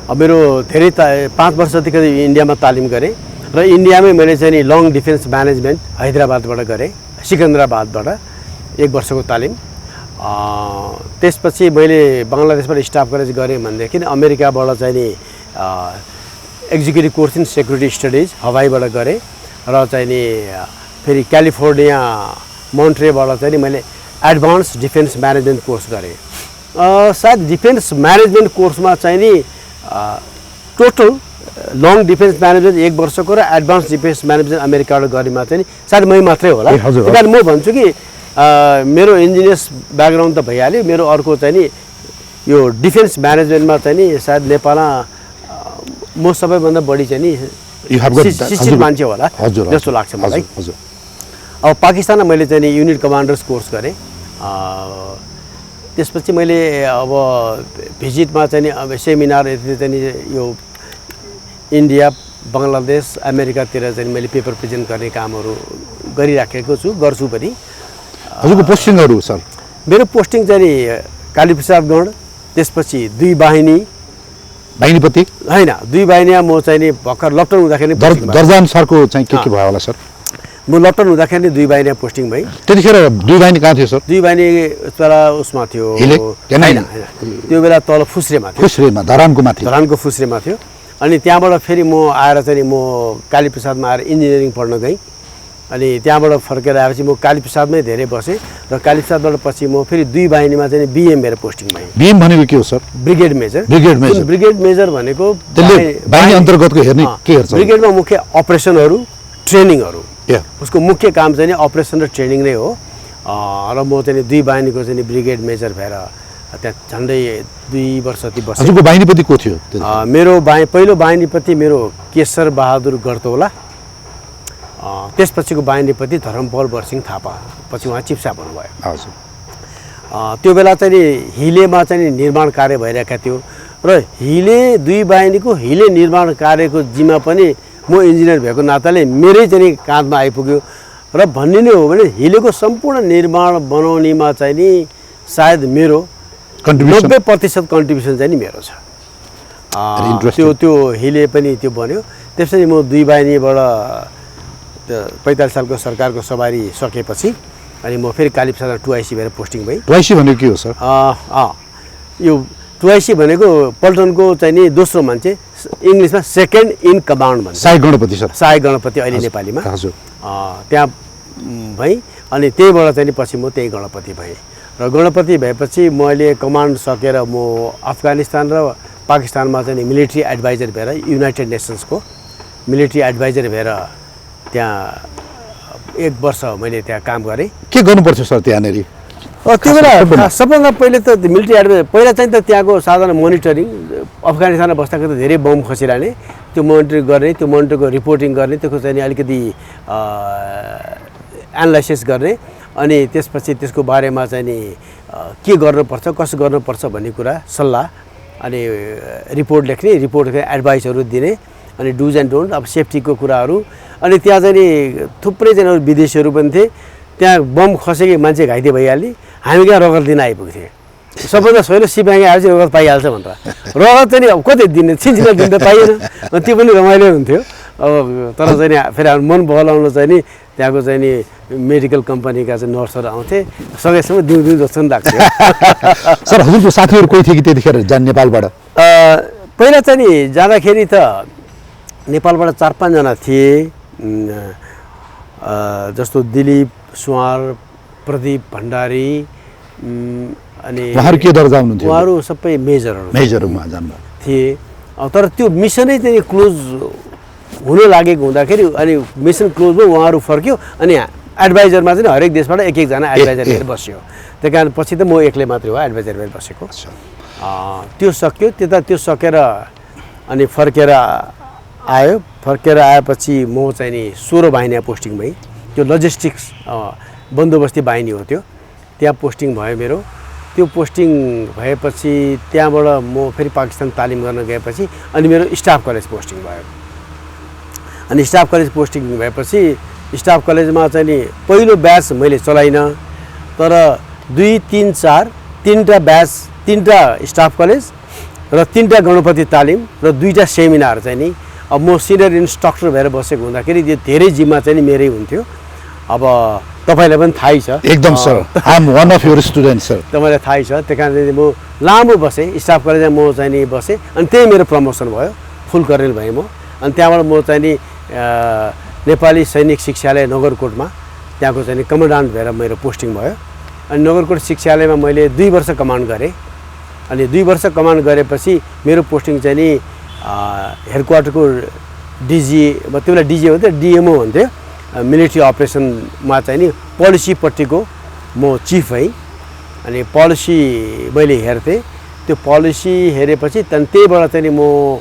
मेरो धेरै 5 वर्ष जति इन्डियामा तालिम गरेँ र इन्डियामै मैले चाहिँ नि लङ डिफेन्स म्यानेजमेन्ट हैदराबादबाट गरेँ, सिकन्दराबादबाट 1 वर्षको तालिम। त्यसपछि मैले बङ्गलादेशबाट स्टाफ कलेज गरेँ भनेदेखि अमेरिकाबाट चाहिँ नि executive course in security studies हवाईबाट गरेँ र चाहिँ नि फेरि क्यालिफोर्निया मोन्ट्रेबाट चाहिँ नि मैले एडभान्स डिफेन्स म्यानेजमेन्ट कोर्स गरेँ। सायद डिफेन्स म्यानेजमेन्ट कोर्समा चाहिँ नि टोटल लङ डिफेन्स म्यानेजमेन्ट 1 वर्षको र एडभान्स डिफेन्स म्यानेजमेन्ट अमेरिकाबाट गरेमा चाहिँ नि सायद मै मात्रै होला। त्यही कारण म भन्छु कि मेरो इन्जिनियर्स ब्याकग्राउन्ड त भइहाल्यो, मेरो अर्को चाहिँ नि यो डिफेन्स म्यानेजमेन्टमा चाहिँ नि सायद नेपालमा म सबैभन्दा बढी चाहिँ नि शिक्षित मान्छे होला जस्तो लाग्छ मलाई। अब पाकिस्तानमा मैले चाहिँ नि युनिट कमान्डर्स कोर्स गरेँ। त्यसपछि मैले अब भिजिटमा चाहिँ नि अब सेमिनार यति चाहिँ नि यो इन्डिया बङ्गलादेश अमेरिकातिर चाहिँ मैले पेपर प्रेजेन्ट गर्ने कामहरू गरिराखेको छु, गर्छु पनि। हजुरको पोस्टिङहरू सर? मेरो पोस्टिङ चाहिँ नि कालीप्रसादगढ, त्यसपछि 2 वाहिनी बाहिनीपति होइन 2 वाहिनीमा म चाहिँ नि भर्खर लप्टन हुँदाखेरि दर्जान सरको चाहिँ के भयो होला सर? म लप्टन हुँदाखेरि 2 वाहिनीमा पोस्टिङ भएँ। त्यतिखेर 2 वाहिनी कहाँ थियो सर? 2 वाहिनी बेला उसमा थियो, होइन त्यो बेला तल फुस्रेमा थियो, फुस्रेमा धरानको माथि, धरानको फुस्रेमा थियो। अनि त्यहाँबाट फेरि म आएर चाहिँ म कालीप्रसादमा आएर इन्जिनियरिङ पढ्न गएँ। अनि त्यहाँबाट फर्केर आएपछि म कालीप्रसादमै धेरै बसेँ र कालीप्रसादबाट पछि म फेरि 2 वाहिनीमा चाहिँ बिएम मेरो पोस्टिङ भएँ। बिएम भनेको के हो sir? Brigade major. Brigade major भनेको बाहिनी अन्तर्गतको हेर्ने के हेर्छ? ब्रिगेडमा मुख्य अपरेसनहरू ट्रेनिङहरू, उसको मुख्य काम चाहिँ नि अपरेसन र ट्रेनिङ नै हो। र म चाहिँ 2 वाहिनीको चाहिँ ब्रिगेड मेजर भएर त्यहाँ झन्डै 2 वर्ष जति बसेँ। हजुरको वाहिनीपति को थियो? मेरो पहिलो वाहिनीपति मेरो केशर बहादुर गर्तौला, त्यसपछिको वाहिनीपति धरमपाल बरसिंह थापा, पछि उहाँ चिफ साहब हुनुभयो। हजुर। त्यो बेला चाहिँ नि हिलेमा चाहिँ नि निर्माण कार्य भइरहेको थियो र हिले 2 वाहिनीको हिले निर्माण कार्यको जिम्मा पनि म इन्जिनियर भएको नाताले मेरै चाहिँ नि काँधमा आइपुग्यो। र भन्ने नै हो भने हिलेको सम्पूर्ण निर्माण बनाउनेमा चाहिँ नि सायद मेरो 90% कन्ट्रिब्युसन चाहिँ नि मेरो छ। त्यो हिले पनि त्यो बन्यो। त्यसपछि म 2 वाहिनीबाट 45 सालको सरकारको सवारी सकेपछि अनि म फेरि कालीप्रसादमा 2IC भएर पोस्टिङ भएँ। 2IC भनेको के हो सर? यो 2IC भनेको पल्टनको चाहिँ नि दोस्रो मान्छे, इङ्ग्लिसमा सेकेन्ड इन कमान्ड भन्छ। सहायक गणपति सर? सहायक गणपति अहिले नेपालीमा। हजुर। त्यहाँ भएँ अनि त्यहीबाट चाहिँ नि पछि म त्यही गणपति भएँ। र गणपति भएपछि मैले कमान्ड सकेर म अफगानिस्तान र पाकिस्तानमा चाहिँ मिलिट्री एडभाइजर भएर युनाइटेड नेसन्सको मिलिट्री एडभाइजर भएर त्यहाँ 1 वर्ष मैले त्यहाँ काम गरेँ। के गर्नुपर्छ सर त्यहाँनेरि? त्यो बेला सबभन्दा पहिले त मिलिट्री एडभाइजर पहिला चाहिँ त त्यहाँको साधारण मोनिटरिङ, अफगानिस्तानमा बस्दाखेरि त धेरै बम खसिरहने, त्यो मोनिटरिङ गर्ने, त्यो मोनिटरको रिपोर्टिङ गर्ने, त्यसको चाहिँ अलिकति एनालाइसिस गर्ने, अनि त्यसपछि त्यसको बारेमा चाहिँ नि के गर्नुपर्छ कसो गर्नुपर्छ भन्ने कुरा सल्लाह, अनि रिपोर्ट लेख्ने, एडभाइसहरू दिने, अनि डुज एन्ड डोन्ट, अब सेफ्टीको कुराहरू। अनि त्यहाँ चाहिँ नि थुप्रै चाहिँ विदेशीहरू पनि थिए। त्यहाँ बम खसेको मान्छे घाइते भइहाल्ने, हामी कहाँ रगत दिन आइपुग्थेँ। सबभन्दा सहिलो सिपाही आएपछि रगत पाइहाल्छ भनेर रगत चाहिँ नि अब कति दिने छिनछिना दिन त पाइएन त्यो पनि रमाइलो हुन्थ्यो अब तर चाहिँ नि फेरि हाम्रो मन बहलाउन चाहिँ नि त्यहाँको चाहिँ नि मेडिकल कम्पनीका चाहिँ नर्सहरू आउँथे सँगैसँग दिउँ जस्तो पनि लाग्थ्यो सर हजुरको साथीहरू कोही थियो कि त्यतिखेर जान नेपालबाट पहिला चाहिँ नि जाँदाखेरि त नेपालबाट 4-5 जना थिए जस्तो दिलीप सुवार प्रदीप भण्डारी अनि उहाँहरू के दर्जा हुनुहुन्थ्यो उहाँहरू सबै मेजरहरूमा जानुभयो थिए तर त्यो मिसनै चाहिँ क्लोज हुन लागेको हुँदाखेरि अनि मिसन क्लोजमा उहाँहरू फर्क्यो अनि एडभाइजरमा चाहिँ हरेक देशबाट एक एकजना एडभाइजर लिएर बस्यो त्यही कारण पछि त म एक्लै मात्रै हो एडभाइजर भएर बसेको त्यो सक्यो त्यो सकेर अनि फर्केर आएपछि म चाहिँ नि 16 बाहिनी पोस्टिङ भएँ त्यो लजिस्टिक्स बन्दोबस्ती बाहिनी हो त्यहाँ पोस्टिङ भयो मेरो त्यो पोस्टिङ भएपछि त्यहाँबाट म फेरि पाकिस्तान तालिम गर्न गएपछि अनि मेरो स्टाफ कलेज पोस्टिङ भयो अनि स्टाफ कलेज पोस्टिङ भएपछि स्टाफ कलेजमा चाहिँ नि पहिलो ब्याच मैले चलाइनँ तर 2, 3, 4 3टा ब्याच 3टा स्टाफ कलेज र 3टा गणपति तालिम र 2टा सेमिनार चाहिँ नि अब म सिनियर इन्स्ट्रक्टर भएर बसेको हुँदाखेरि यो धेरै जिम्मा चाहिँ नि मेरै हुन्थ्यो अब तपाईलाई पनि थाहै छ एकदम sir I am one of your student sir तपाईलाई थाहै छ त्यही कारण म लामो बसेँ स्टाफ कलेजमा म चाहिँ नि बसेँ अनि त्यही मेरो प्रमोसन भयो फुल कर्नेल भएँ म अनि त्यहाँबाट म चाहिँ नि नेपाली सैनिक शिक्षालय नगरकोटमा त्यहाँको चाहिँ नि कमान्डान्ट भएर मेरो पोस्टिङ भयो अनि नगरकोट शिक्षालयमा मैले 2 वर्ष कमान्ड गरेँ अनि 2 वर्ष कमान्ड गरेपछि मेरो पोस्टिङ चाहिँ नि हेडक्वार्टरको डिजी त्यो बेला डिजी हुन्थ्यो डिएमओ हुन्थ्यो मिलिट्री अपरेसनमा चाहिँ नि पोलिसीपट्टिको म चिफ है अनि पोलिसी मैले हेर्थेँ त्यो पोलिसी हेरेपछि त्यहीबाट चाहिँ नि म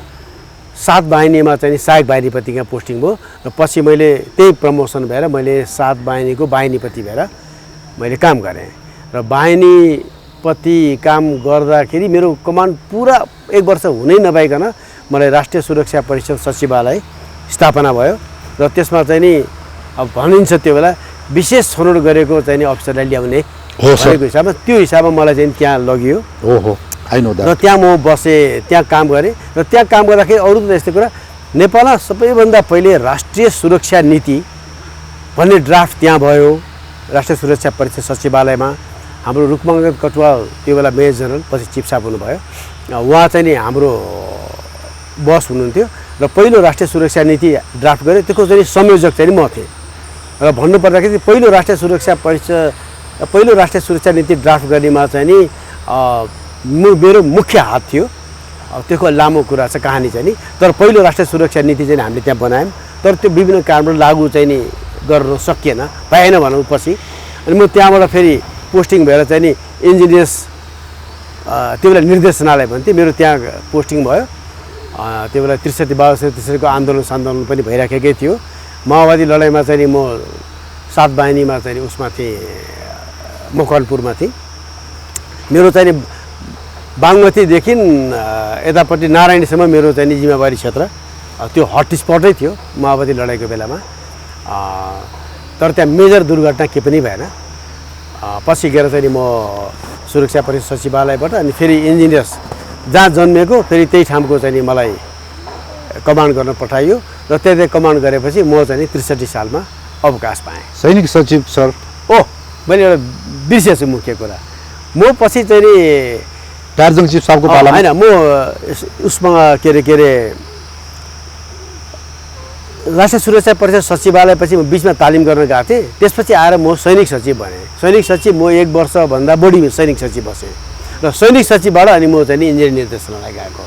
7 बाहिनीमा चाहिँ नि सहायक बाहिनीपतिका पोस्टिङ भयो र पछि मैले त्यही प्रमोसन भएर मैले 7 बाहिनीको बाहिनीपति भएर मैले काम गरेँ र बाहिनीपति काम गर्दाखेरि मेरो कमान्ड पुरा 1 वर्ष हुनै नभइकन मलाई राष्ट्रिय सुरक्षा परिषद सचिवालय स्थापना भयो र त्यसमा चाहिँ नि अब भनिन्छ त्यो बेला विशेष छनौट गरेको चाहिँ नि अफिसरलाई ल्याउने भनेको हिसाबमा त्यो हिसाबमा मलाई चाहिँ त्यहाँ लगियो र त्यहाँ म बसेँ त्यहाँ काम गरेँ र त्यहाँ काम गर्दाखेरि अरू त यस्तै कुरा नेपालमा सबैभन्दा पहिले राष्ट्रिय सुरक्षा नीति भन्ने ड्राफ्ट त्यहाँ भयो राष्ट्रिय सुरक्षा परिषद सचिवालयमा हाम्रो रुकमंगत कटुवाल त्यो बेला मेजर जनरल पछि चिफ साहब हुनुभयो उहाँ चाहिँ नि हाम्रो बस हुनुहुन्थ्यो र पहिलो राष्ट्रिय सुरक्षा नीति ड्राफ्ट गरेँ त्यसको चाहिँ संयोजक चाहिँ म थिएँ र भन्नुपर्दाखेरि पहिलो राष्ट्रिय सुरक्षा नीति ड्राफ्ट गर्नेमा चाहिँ नि मेरो मुख्य हात थियो त्यसको लामो कुरा छ कहानी चाहिँ नि तर पहिलो राष्ट्रिय सुरक्षा नीति चाहिँ हामीले त्यहाँ बनायौँ तर त्यो विभिन्न कारणबाट लागू चाहिँ नि गर्न सकिएन पाएन भनौँ पछि अनि म त्यहाँबाट फेरि पोस्टिङ भएर चाहिँ नि इन्जिनियर्स त्यो बेला निर्देशनालय भन्थे मेरो त्यहाँ पोस्टिङ भयो त्यो बेला 63-62 को आन्दोलन पनि भइराखेकै थियो माओवादी लडाइँमा चाहिँ नि म 7 बाहिनीमा चाहिँ उसमा थिएँ मकवानपुरमा थिएँ मेरो चाहिँ नि बागमतीदेखि यतापट्टि नारायणीसम्म मेरो चाहिँ नि जिम्मेवारी क्षेत्र त्यो हटस्पटै थियो माओवादी लडाइँको बेलामा तर त्यहाँ मेजर दुर्घटना के पनि भएन पछि गएर चाहिँ नि म सुरक्षा परिषद सचिवालयबाट अनि फेरि इन्जिनियर्स जहाँ जन्मेको फेरि त्यही ठाउँको चाहिँ नि मलाई कमान्ड गर्न पठाइयो र त्यही कमान्ड गरेपछि म चाहिँ नि 63 सालमा अवकाश पाएँ सैनिक सचिव सर मैले एउटा विशेष मुख्य कुरा म पछि चाहिँ नि टार्जङ चिफ साहबको पालामा हैन म उसमा के अरे राष्ट्रिय सुरक्षा परिषद सचिवालयपछि म बिचमा तालिम गर्न गएको थिएँ त्यसपछि आएर म सैनिक सचिव बने सैनिक सचिव म 1 वर्षभन्दा बढी सैनिक सचिव बसेँ र सैनिक सचिवबाट अनि म चाहिँ नि इन्जिनियर निर्देशनालय गएको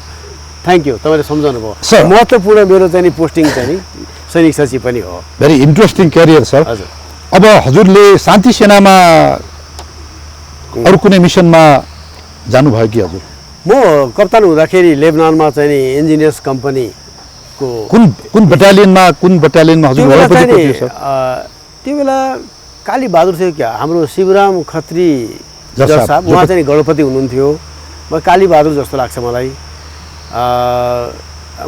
थ्याङ्क यू तपाईँले सम्झाउनु भयो महत्त्वपूर्ण मेरो चाहिँ नि पोस्टिङ चाहिँ नि सैनिक सचिव पनि हो भेरी इन्ट्रेस्टिङ करियर सर हजुर अब हजुरले शान्ति सेनामा अरू कुनै मिसनमा जानुभयो कि हजुर म कप्तान हुँदाखेरि लेबनानमा चाहिँ नि इन्जिनियर्स कम्पनीको कुन बटालियनमा हजुर त्यो बेला काली बहादुर थियो क्या हाम्रो शिवराम खत्री साहब उहाँ चाहिँ गणपति हुनुहुन्थ्यो म काली बहादुर जस्तो लाग्छ मलाई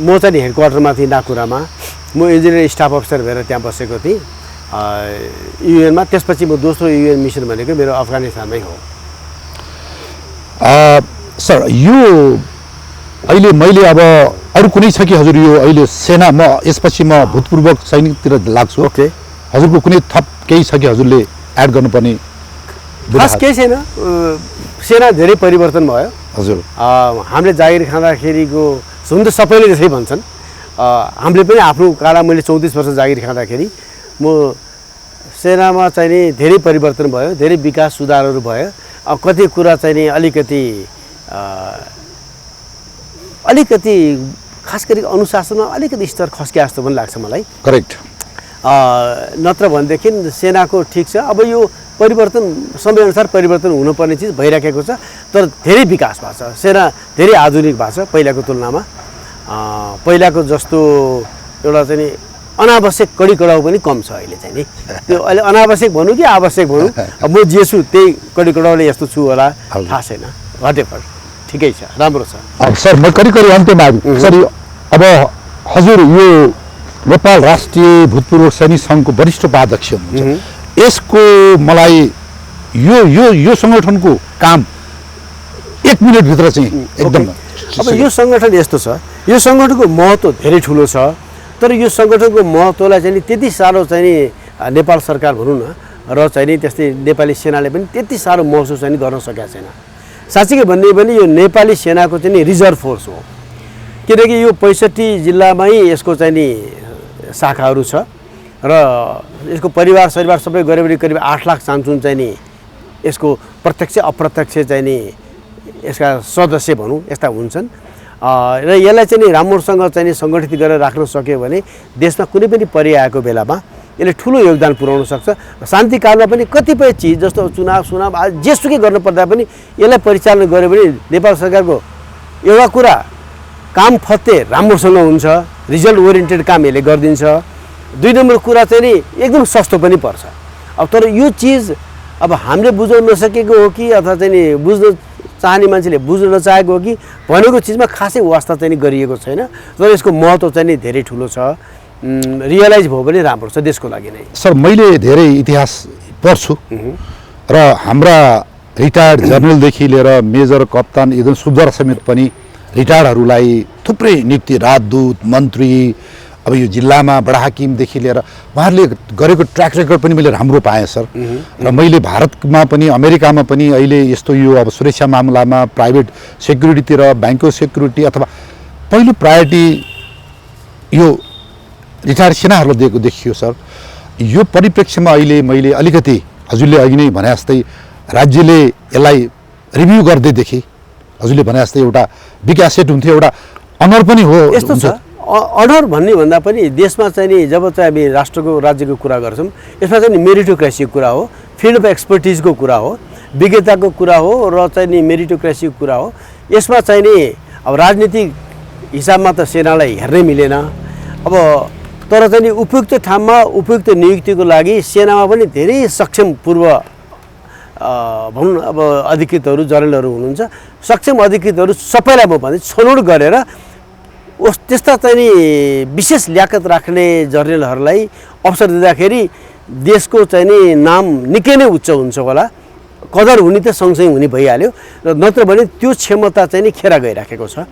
म चाहिँ हेडक्वार्टरमा थिएँ नाकुरामा म इन्जिनियर स्टाफ अफिसर भएर त्यहाँ बसेको थिएँ युएनमा त्यसपछि म दोस्रो युएन मिसन भनेको मेरो अफगानिस्तानमै हो सर यो अहिले मैले अब अरू कुनै छ कि हजुर यो अहिले सेना म यसपछि म भूतपूर्व सैनिकतिर लाग्छु ओके हजुरको कुनै थप केही छ कि हजुरले एड गर्नुपर्ने खास केही छैन सेना धेरै परिवर्तन भयो हजुर हामीले जागिर खाँदाखेरिको हुन त सबैले त्यसै भन्छन् हामीले पनि आफ्नो काला मैले 34 वर्ष जागिर खाँदाखेरि म सेनामा चाहिँ नि धेरै परिवर्तन भयो धेरै विकास सुधारहरू भयो कति कुरा चाहिँ नि अलिकति खास गरी अनुशासनमा अलिकति स्तर खस्किया जस्तो पनि लाग्छ मलाई करेक्ट नत्र भनेदेखि सेनाको ठिक छ अब यो परिवर्तन समयअनुसार परिवर्तन हुनुपर्ने चिज भइराखेको छ तर धेरै विकास भएको छ सेना धेरै आधुनिक भएको छ पहिलाको तुलनामा पहिलाको जस्तो एउटा चाहिँ नि अनावश्यक कडी कडाउ पनि कम छ अहिले चाहिँ नि त्यो अहिले अनावश्यक भनौँ कि आवश्यक भनौँ अब म जे छु त्यही कडी कडाउले यस्तो छु होला थाहा छैन वाटेभर ठिकै छ राम्रो छ अब सर म करिब अन्त्यमा आएँ सर अब हजुर यो नेपाल राष्ट्रिय भूतपूर्व सैनिक सङ्घको वरिष्ठ उपाध्यक्ष हुनुहुन्छ यसको मलाई यो यो यो सङ्गठनको काम 1 मिनेटभित्र चाहिँ एकदम अब यो सङ्गठन यस्तो छ यो सङ्गठनको महत्त्व धेरै ठुलो छ तर यो सङ्गठनको महत्त्वलाई चाहिँ नि त्यति साह्रो चाहिँ नि नेपाल सरकार भनौँ न र चाहिँ नि त्यस्तै नेपाली सेनाले पनि त्यति साह्रो महसुस चाहिँ गर्न सकेको छैन साँच्चै भन्ने पनि यो नेपाली सेनाको चाहिँ नि रिजर्भ फोर्स हो किनकि यो 65 जिल्लामै यसको चाहिँ नि शाखाहरू छ र यसको परिवार सबै गऱ्यो भने करिब 8 लाख चान्चुन चाहिँ नि यसको प्रत्यक्ष अप्रत्यक्ष चाहिँ नि यसका सदस्य भनौँ यस्ता हुन्छन् र यसलाई चाहिँ नि राम्रोसँग चाहिँ नि सङ्गठित गरेर राख्न सक्यो भने देशमा कुनै पनि परिआएको बेलामा यसले ठुलो योगदान पुर्याउन सक्छ शान्तिकालमा पनि कतिपय चिज जस्तो चुनाव जेसुकै गर्नु पर्दा पनि यसलाई परिचालन गर्यो भने नेपाल सरकारको एउटा कुरा काम फत्ते राम्रोसँग हुन्छ रिजल्ट ओरिएन्टेड काम यसले गरिदिन्छ 2 नम्बर कुरा चाहिँ नि एकदम सस्तो पनि पर्छ अब तर यो चिज अब हामीले बुझ्न नसकेको हो कि अथवा चाहिँ नि बुझ्न चाहने मान्छेले बुझ्न नचाहेको हो कि भनेको चिजमा खासै वास्ता चाहिँ नि गरिएको छैन तर यसको महत्त्व चाहिँ नि धेरै ठुलो छ रियलाइज भयो भने राम्रो छ देशको लागि नै सर मैले धेरै इतिहास पढ्छु र हाम्रा रिटायर्ड जनरलदेखि लिएर मेजर कप्तान एकदम सुब्दर समेत पनि रिटायर्डहरूलाई थुप्रै नियुक्ति राजदूत मन्त्री अब यो जिल्लामा बडा हाकिमदेखि लिएर उहाँहरूले गरेको ट्र्याक रेकर्ड पनि मैले राम्रो पाएँ सर र मैले भारतमा पनि अमेरिकामा पनि अहिले यस्तो यो अब सुरक्षा मामलामा प्राइभेट सेक्युरिटीतिर ब्याङ्कको सेक्युरिटी अथवा पहिलो प्रायोरिटी यो रिटायर्ड सेनाहरूलाई दिएको देखियो सर यो परिप्रेक्ष्यमा अहिले मैले अलिकति हजुरले अघि नै भने जस्तै राज्यले यसलाई रिभ्यू गर्दैदेखि हजुरले भने जस्तै एउटा बिग एसेट हुन्थ्यो एउटा अनर पनि हो यस्तो छ अनर भन्ने भन्दा पनि देशमा चाहिँ नि जब चाहिँ हामी राष्ट्रको राज्यको कुरा गर्छौँ यसमा चाहिँ नि मेरिटोक्रेसीको कुरा हो फिल्ड अफ एक्सपर्टिजको कुरा हो विज्ञताको कुरा हो र चाहिँ नि मेरिटोक्रेसीको कुरा हो यसमा चाहिँ नि अब राजनीतिक हिसाबमा त सेनालाई हेर्नै मिलेन अब तर चाहिँ नि उपयुक्त ठाउँमा उपयुक्त नियुक्तिको लागि सेनामा पनि धेरै सक्षम पूर्व भनौँ न अब अधिकृतहरू जनरलहरू हुनुहुन्छ सक्षम अधिकृतहरू सबैलाई म भन्दै छनौट गरेर त्यस्ता चाहिँ नि विशेष ल्याकत राख्ने जर्नलहरूलाई अवसर दिँदाखेरि देशको चाहिँ नि नाम निकै नै उच्च हुन्छ होला कदर हुने त सँगसँगै हुने भइहाल्यो र नत्र भने त्यो क्षमता चाहिँ नि खेर गइराखेको छ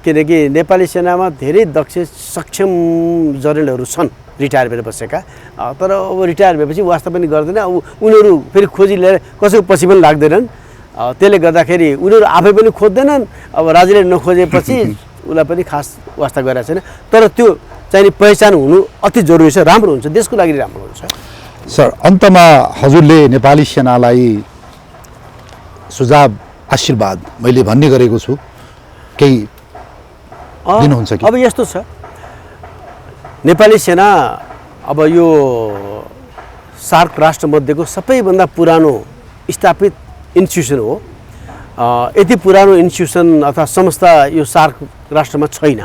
किनकि नेपाली सेनामा धेरै दक्ष सक्षम जर्नलहरू छन् रिटायर भएर बसेका तर अब रिटायर भएपछि वास्ता पनि गर्दैन उनीहरू फेरि खोजी लिएर कसैको पछि पनि लाग्दैनन् त्यसले गर्दाखेरि उनीहरू आफै पनि खोज्दैनन् अब राज्यले नखोजेपछि उसलाई पनि खास वास्ता गरेको छैन तर त्यो चाहिँ नि पहिचान हुनु अति जरुरी छ राम्रो हुन्छ देशको लागि राम्रो हुन्छ सर अन्तमा हजुरले नेपाली सेनालाई सुझाव आशीर्वाद मैले भन्ने गरेको छु केही दिनुहुन्छ कि अब यस्तो छ नेपाली सेना अब यो सार्क राष्ट्रमध्येको सबैभन्दा पुरानो स्थापित इन्स्टिट्युसन हो यति पुरानो इन्स्टिट्युसन अथवा संस्था यो सार्क राष्ट्रमा छैन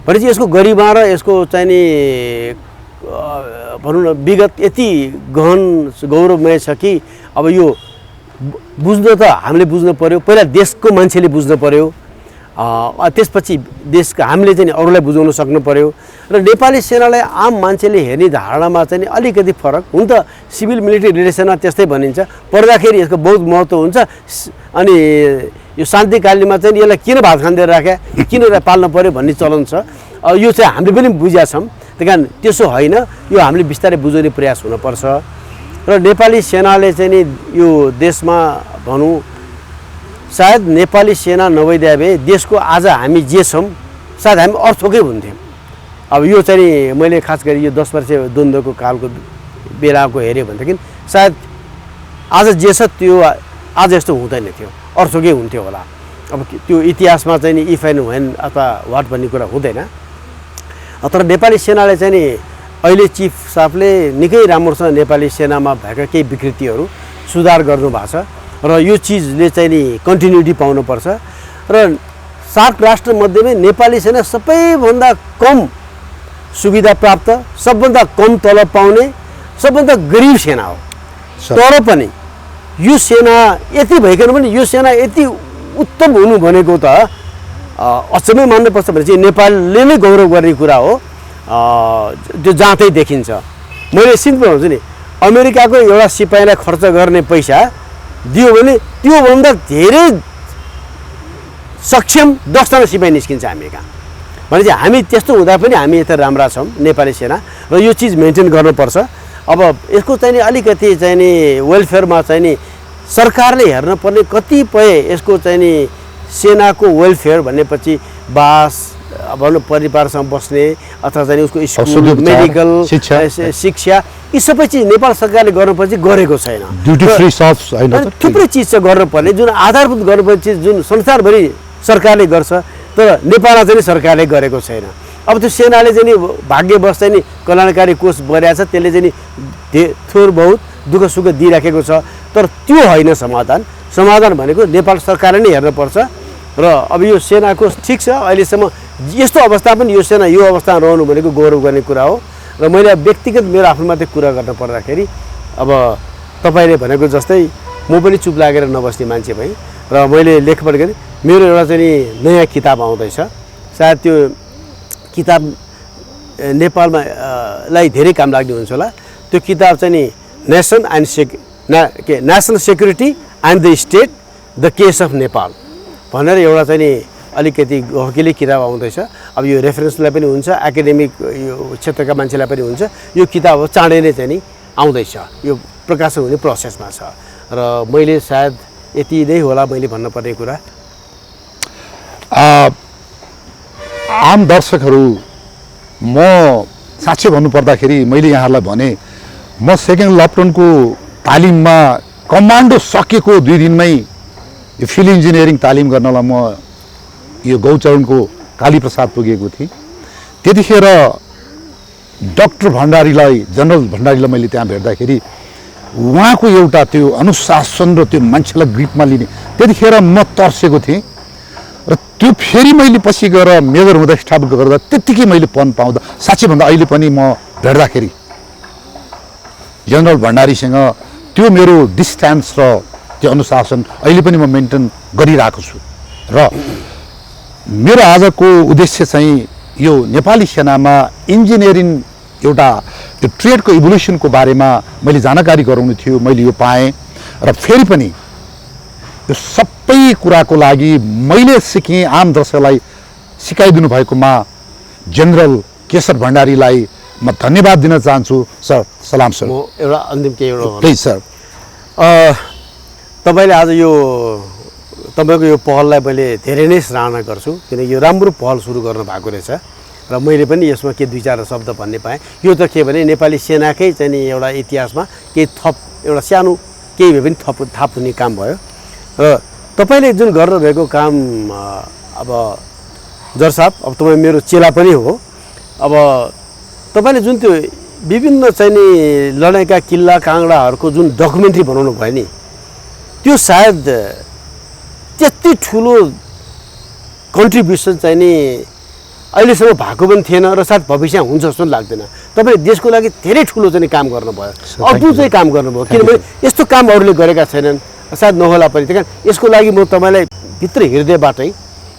भनेपछि यसको गरिमा र यसको चाहिँ नि भनौँ न विगत यति गहन गौरवमय छ कि अब यो बुझ्न त हामीले बुझ्नु पर्यो पहिला देशको मान्छेले बुझ्नु पर्यो त्यसपछि देशका हामीले चाहिँ अरूलाई बुझाउन सक्नु पर्यो र नेपाली सेनालाई आम मान्छेले हेर्ने धारणामा चाहिँ अलिकति फरक हुन त सिभिल मिलिट्री रिलेसनमा त्यस्तै भनिन्छ पढ्दाखेरि यसको बहुत महत्त्व हुन्छ अनि यो शान्तिकालीनमा चाहिँ यसलाई किन भात खाँदै राखे, किन यसलाई पाल्नु पऱ्यो भन्ने चलन छ। यो चाहिँ हामीले पनि बुझेका छौँ। त्यही कारण त्यसो होइन, यो हामीले बिस्तारै बुझाउने प्रयास हुनुपर्छ। र नेपाली सेनाले चाहिँ नि यो देशमा भनौँ सायद नेपाली सेना नभइदिए भए देशको आज हामी जे छौँ सायद हामी अर्थकै हुन्थ्यौँ। अब यो चाहिँ नि मैले खास गरी यो 10 वर्ष द्वन्द्वको कालको बेलाको हेऱ्यो भनेदेखि सायद आज जे छ त्यो आज यस्तो हुँदैन थियो, अर्थकै हुन्थ्यो होला। अब त्यो इतिहासमा चाहिँ नि इफ एन्ड व्हेन अथवा वाट भन्ने कुरा हुँदैन। तर नेपाली सेनाले चाहिँ नि अहिले चिफ साहबले निकै राम्रोसँग नेपाली सेनामा भएका केही विकृतिहरू सुधार गर्नुभएको छ र यो चिजले चाहिँ नि कन्टिन्युटी पाउनुपर्छ। र सार्क राष्ट्रमध्येमै नेपाली सेना सबैभन्दा कम सुविधा प्राप्त, सबभन्दा कम तलब पाउने, सबभन्दा गरिब सेना हो। तर पनि यो सेना यति भइकन पनि यो सेना यति उत्तम हुनु भनेको त अचम्मै मान्नुपर्छ भने चाहिँ नेपालले नै गौरव गर्ने कुरा हो। त्यो जाँतै देखिन्छ। मैले सिम्पल भन्छु नि, अमेरिकाको एउटा सिपाहीलाई खर्च गर्ने पैसा दियो भने त्योभन्दा धेरै सक्षम 10 जना सिपाही निस्किन्छ हामी कहाँ। भने चाहिँ हामी त्यस्तो हुँदा पनि हामी यता राम्रा छौँ नेपाली सेना, र यो चिज मेन्टेन गर्नुपर्छ। अब यसको चाहिँ नि अलिकति चाहिँ नि वेलफेयरमा चाहिँ नि सरकारले हेर्न पर्ने कतिपय यसको चाहिँ नि सेनाको वेलफेयर भनेपछि बास, भनौँ परिवारसँग बस्ने अथवा चाहिँ उसको स्कुल, मेडिकल, शिक्षा, यी सबै चिज नेपाल सरकारले गर्नुपर्ने गरेको छैन। ड्युटी फ्री सब्स हैन त, थुप्रै चिज चाहिँ गर्नुपर्ने, जुन आधारभूत गर्नुपर्ने चिज जुन संसारभरि सरकारले गर्छ तर नेपालमा चाहिँ सरकारले गरेको छैन। अब त्यो सेनाले चाहिँ नि भाग्यवश चाहिँ नि कल्याणकारी कोष बनाएको छ, त्यसले चाहिँ नि थोर बहुत दुःख सुख दिइराखेको छ। तर त्यो होइन समाधान। समाधान भनेको नेपाल सरकारले नै हेर्नुपर्छ। र अब यो सेनाको ठिक छ, अहिलेसम्म यस्तो अवस्था पनि यो सेना यो अवस्थामा रहनु भनेको गौरव गर्ने कुरा हो। र मैले व्यक्तिगत मेरो आफ्नो मात्रै कुरा गर्न पर्दाखेरि अब तपाईँले भनेको जस्तै म पनि चुप लागेर नबस्ने मान्छे भएँ र मैले लेखपढ गरेँ। मेरो एउटा चाहिँ नि नयाँ किताब आउँदैछ, सायद त्यो किताब नेपालमा लाई धेरै काम लाग्ने हुन्छ होला। त्यो किताब चाहिँ नि national security and the state the case of Nepal भनेर एउटा चाहिँ नि अलिकति गहकिलो किताब आउँदैछ। अब यो रेफरेन्सलाई पनि हुन्छ, एकाडेमिक यो क्षेत्रका मान्छेलाई पनि हुन्छ। यो किताब चाँडै नै चाहिँ नि आउँदैछ, यो प्रकाशन हुने प्रोसेसमा छ। र मैले सायद यति नै होला मैले भन्नुपर्ने कुरा। आम दर्शकहरू, म साँच्चै भन्नुपर्दाखेरि मैले यहाँहरूलाई भने म सेकेन्ड लपटनको तालिममा कमान्डो सकेको 2 दिनमै यो फिल्ड इन्जिनियरिङ तालिम गर्नलाई म यो गौचरणको कालीप्रसाद पुगेको थिएँ। त्यतिखेर डाक्टर भण्डारीलाई, जनरल भण्डारीलाई मैले त्यहाँ भेट्दाखेरि उहाँको एउटा त्यो अनुशासन र त्यो मान्छेलाई ग्रिपमा लिने, त्यतिखेर म तर्सेको थिएँ। र त्यो फेरि मैले पछि गएर मेजर हुँदा स्टाफ गर्दा त्यत्तिकै मैले पन पाउँदा साँच्चै भन्दा अहिले पनि म भेट्दाखेरि जनरल भण्डारीसँग त्यो मेरो डिस्टेन्स र त्यो अनुशासन अहिले पनि म मेन्टेन गरिरहेको छु। र मेरो आजको उद्देश्य चाहिँ यो नेपाली सेनामा इन्जिनियरिङ एउटा त्यो ट्रेडको इभोल्युसनको बारेमा मैले जानकारी गराउनु थियो, मैले यो पाएँ। र फेरि पनि यो सबै कुराको लागि मैले सिकेँ, आम दर्शकलाई सिकाइदिनु भएकोमा जनरल केशर भण्डारीलाई म धन्यवाद दिन चाहन्छु। सर सलाम सर। म एउटा अन्तिम केही एउटा प्लिज सर। तपाईँले आज यो तपाईँको यो पहललाई मैले धेरै नै सराहना गर्छु, किनकि यो राम्रो पहल सुरु गर्नु भएको रहेछ। र मैले पनि यसमा के 2-4 शब्द भन्ने पाएँ। यो त के भने नेपाली सेनाकै चाहिँ नि एउटा इतिहासमा केही थप एउटा सानो केही भए पनि थाप हुने काम भयो। र तपाईँले जुन गर्नुभएको काम, अब जर साहब, अब तपाईँ मेरो चेला पनि हो। अब तपाईँले जुन त्यो विभिन्न चाहिँ नि लडाइँका किल्ला काङ्गडाहरूको जुन डकुमेन्ट्री बनाउनु भयो नि, त्यो सायद त्यति ठुलो कन्ट्रिब्युसन चाहिँ नि अहिलेसम्म भएको पनि थिएन र सायद भविष्य हुन्छ जस्तो लाग्दैन। तपाईँले देशको लागि धेरै ठुलो चाहिँ काम गर्नुभयो, अद्भुत चाहिँ काम गर्नुभयो। किनभने यस्तो काम अरूले गरेका छैनन्, सायद नहोला पनि। त्यही कारण यसको लागि म तपाईँलाई भित्र हृदयबाटै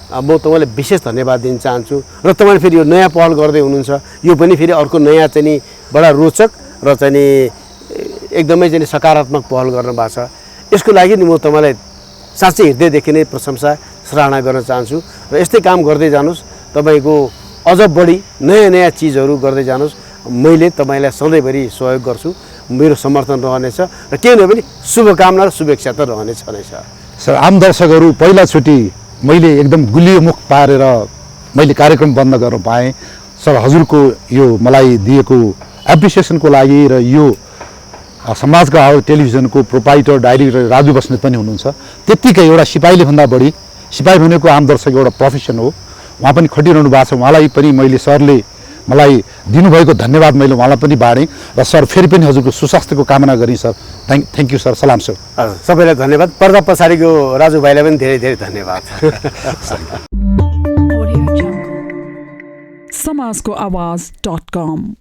म तपाईँलाई विशेष धन्यवाद दिन चाहन्छु। र तपाईँले फेरि यो नयाँ पहल गर्दै हुनुहुन्छ, यो पनि फेरि अर्को नयाँ चाहिँ नि बडा रोचक र चाहिँ नि एकदमै चाहिँ सकारात्मक पहल गर्नुभएको छ। यसको लागि नि म तपाईँलाई साँच्चै हृदयदेखि नै प्रशंसा सराहना गर्न चाहन्छु र यस्तै काम गर्दै जानुहोस् तपाईँको अझ बढी नयाँ नयाँ चिजहरू गर्दै जानुहोस् मैले तपाईँलाई सधैँभरि सहयोग गर्छु मेरो समर्थन रहनेछ र केही नभए पनि शुभकामना र शुभेच्छा त रहनेछ नै छ सर आम दर्शकहरू पहिलाचोटि मैले एकदम गुलियो मुख पारेर मैले कार्यक्रम बन्द गर्न पाएँ सर हजुरको यो मलाई दिएको एप्रिसिएसनको लागि र यो समाजका आवाज टेलिभिजनको प्रोपाइटर डाइरेक्टर राजु बस्नेत पनि हुनुहुन्छ त्यत्तिकै एउटा सिपाहीले भन्दा बढी सिपाही भनेको आम दर्शक एउटा प्रोफेसन हो उहाँ पनि खटिरहनु भएको छ उहाँलाई पनि मैले सरले मलाई दिनुभएको धन्यवाद मैले उहाँलाई पनि बाँडेँ र सर फेरि पनि हजुरको सुस्वास्थ्यको कामना गरेँ सर थ्याङ्क यू सर सलाम सर सबैलाई धन्यवाद पर्दा पछाडिको राजु भाइलाई पनि धेरै धेरै धन्यवाद समाजको आवाज.com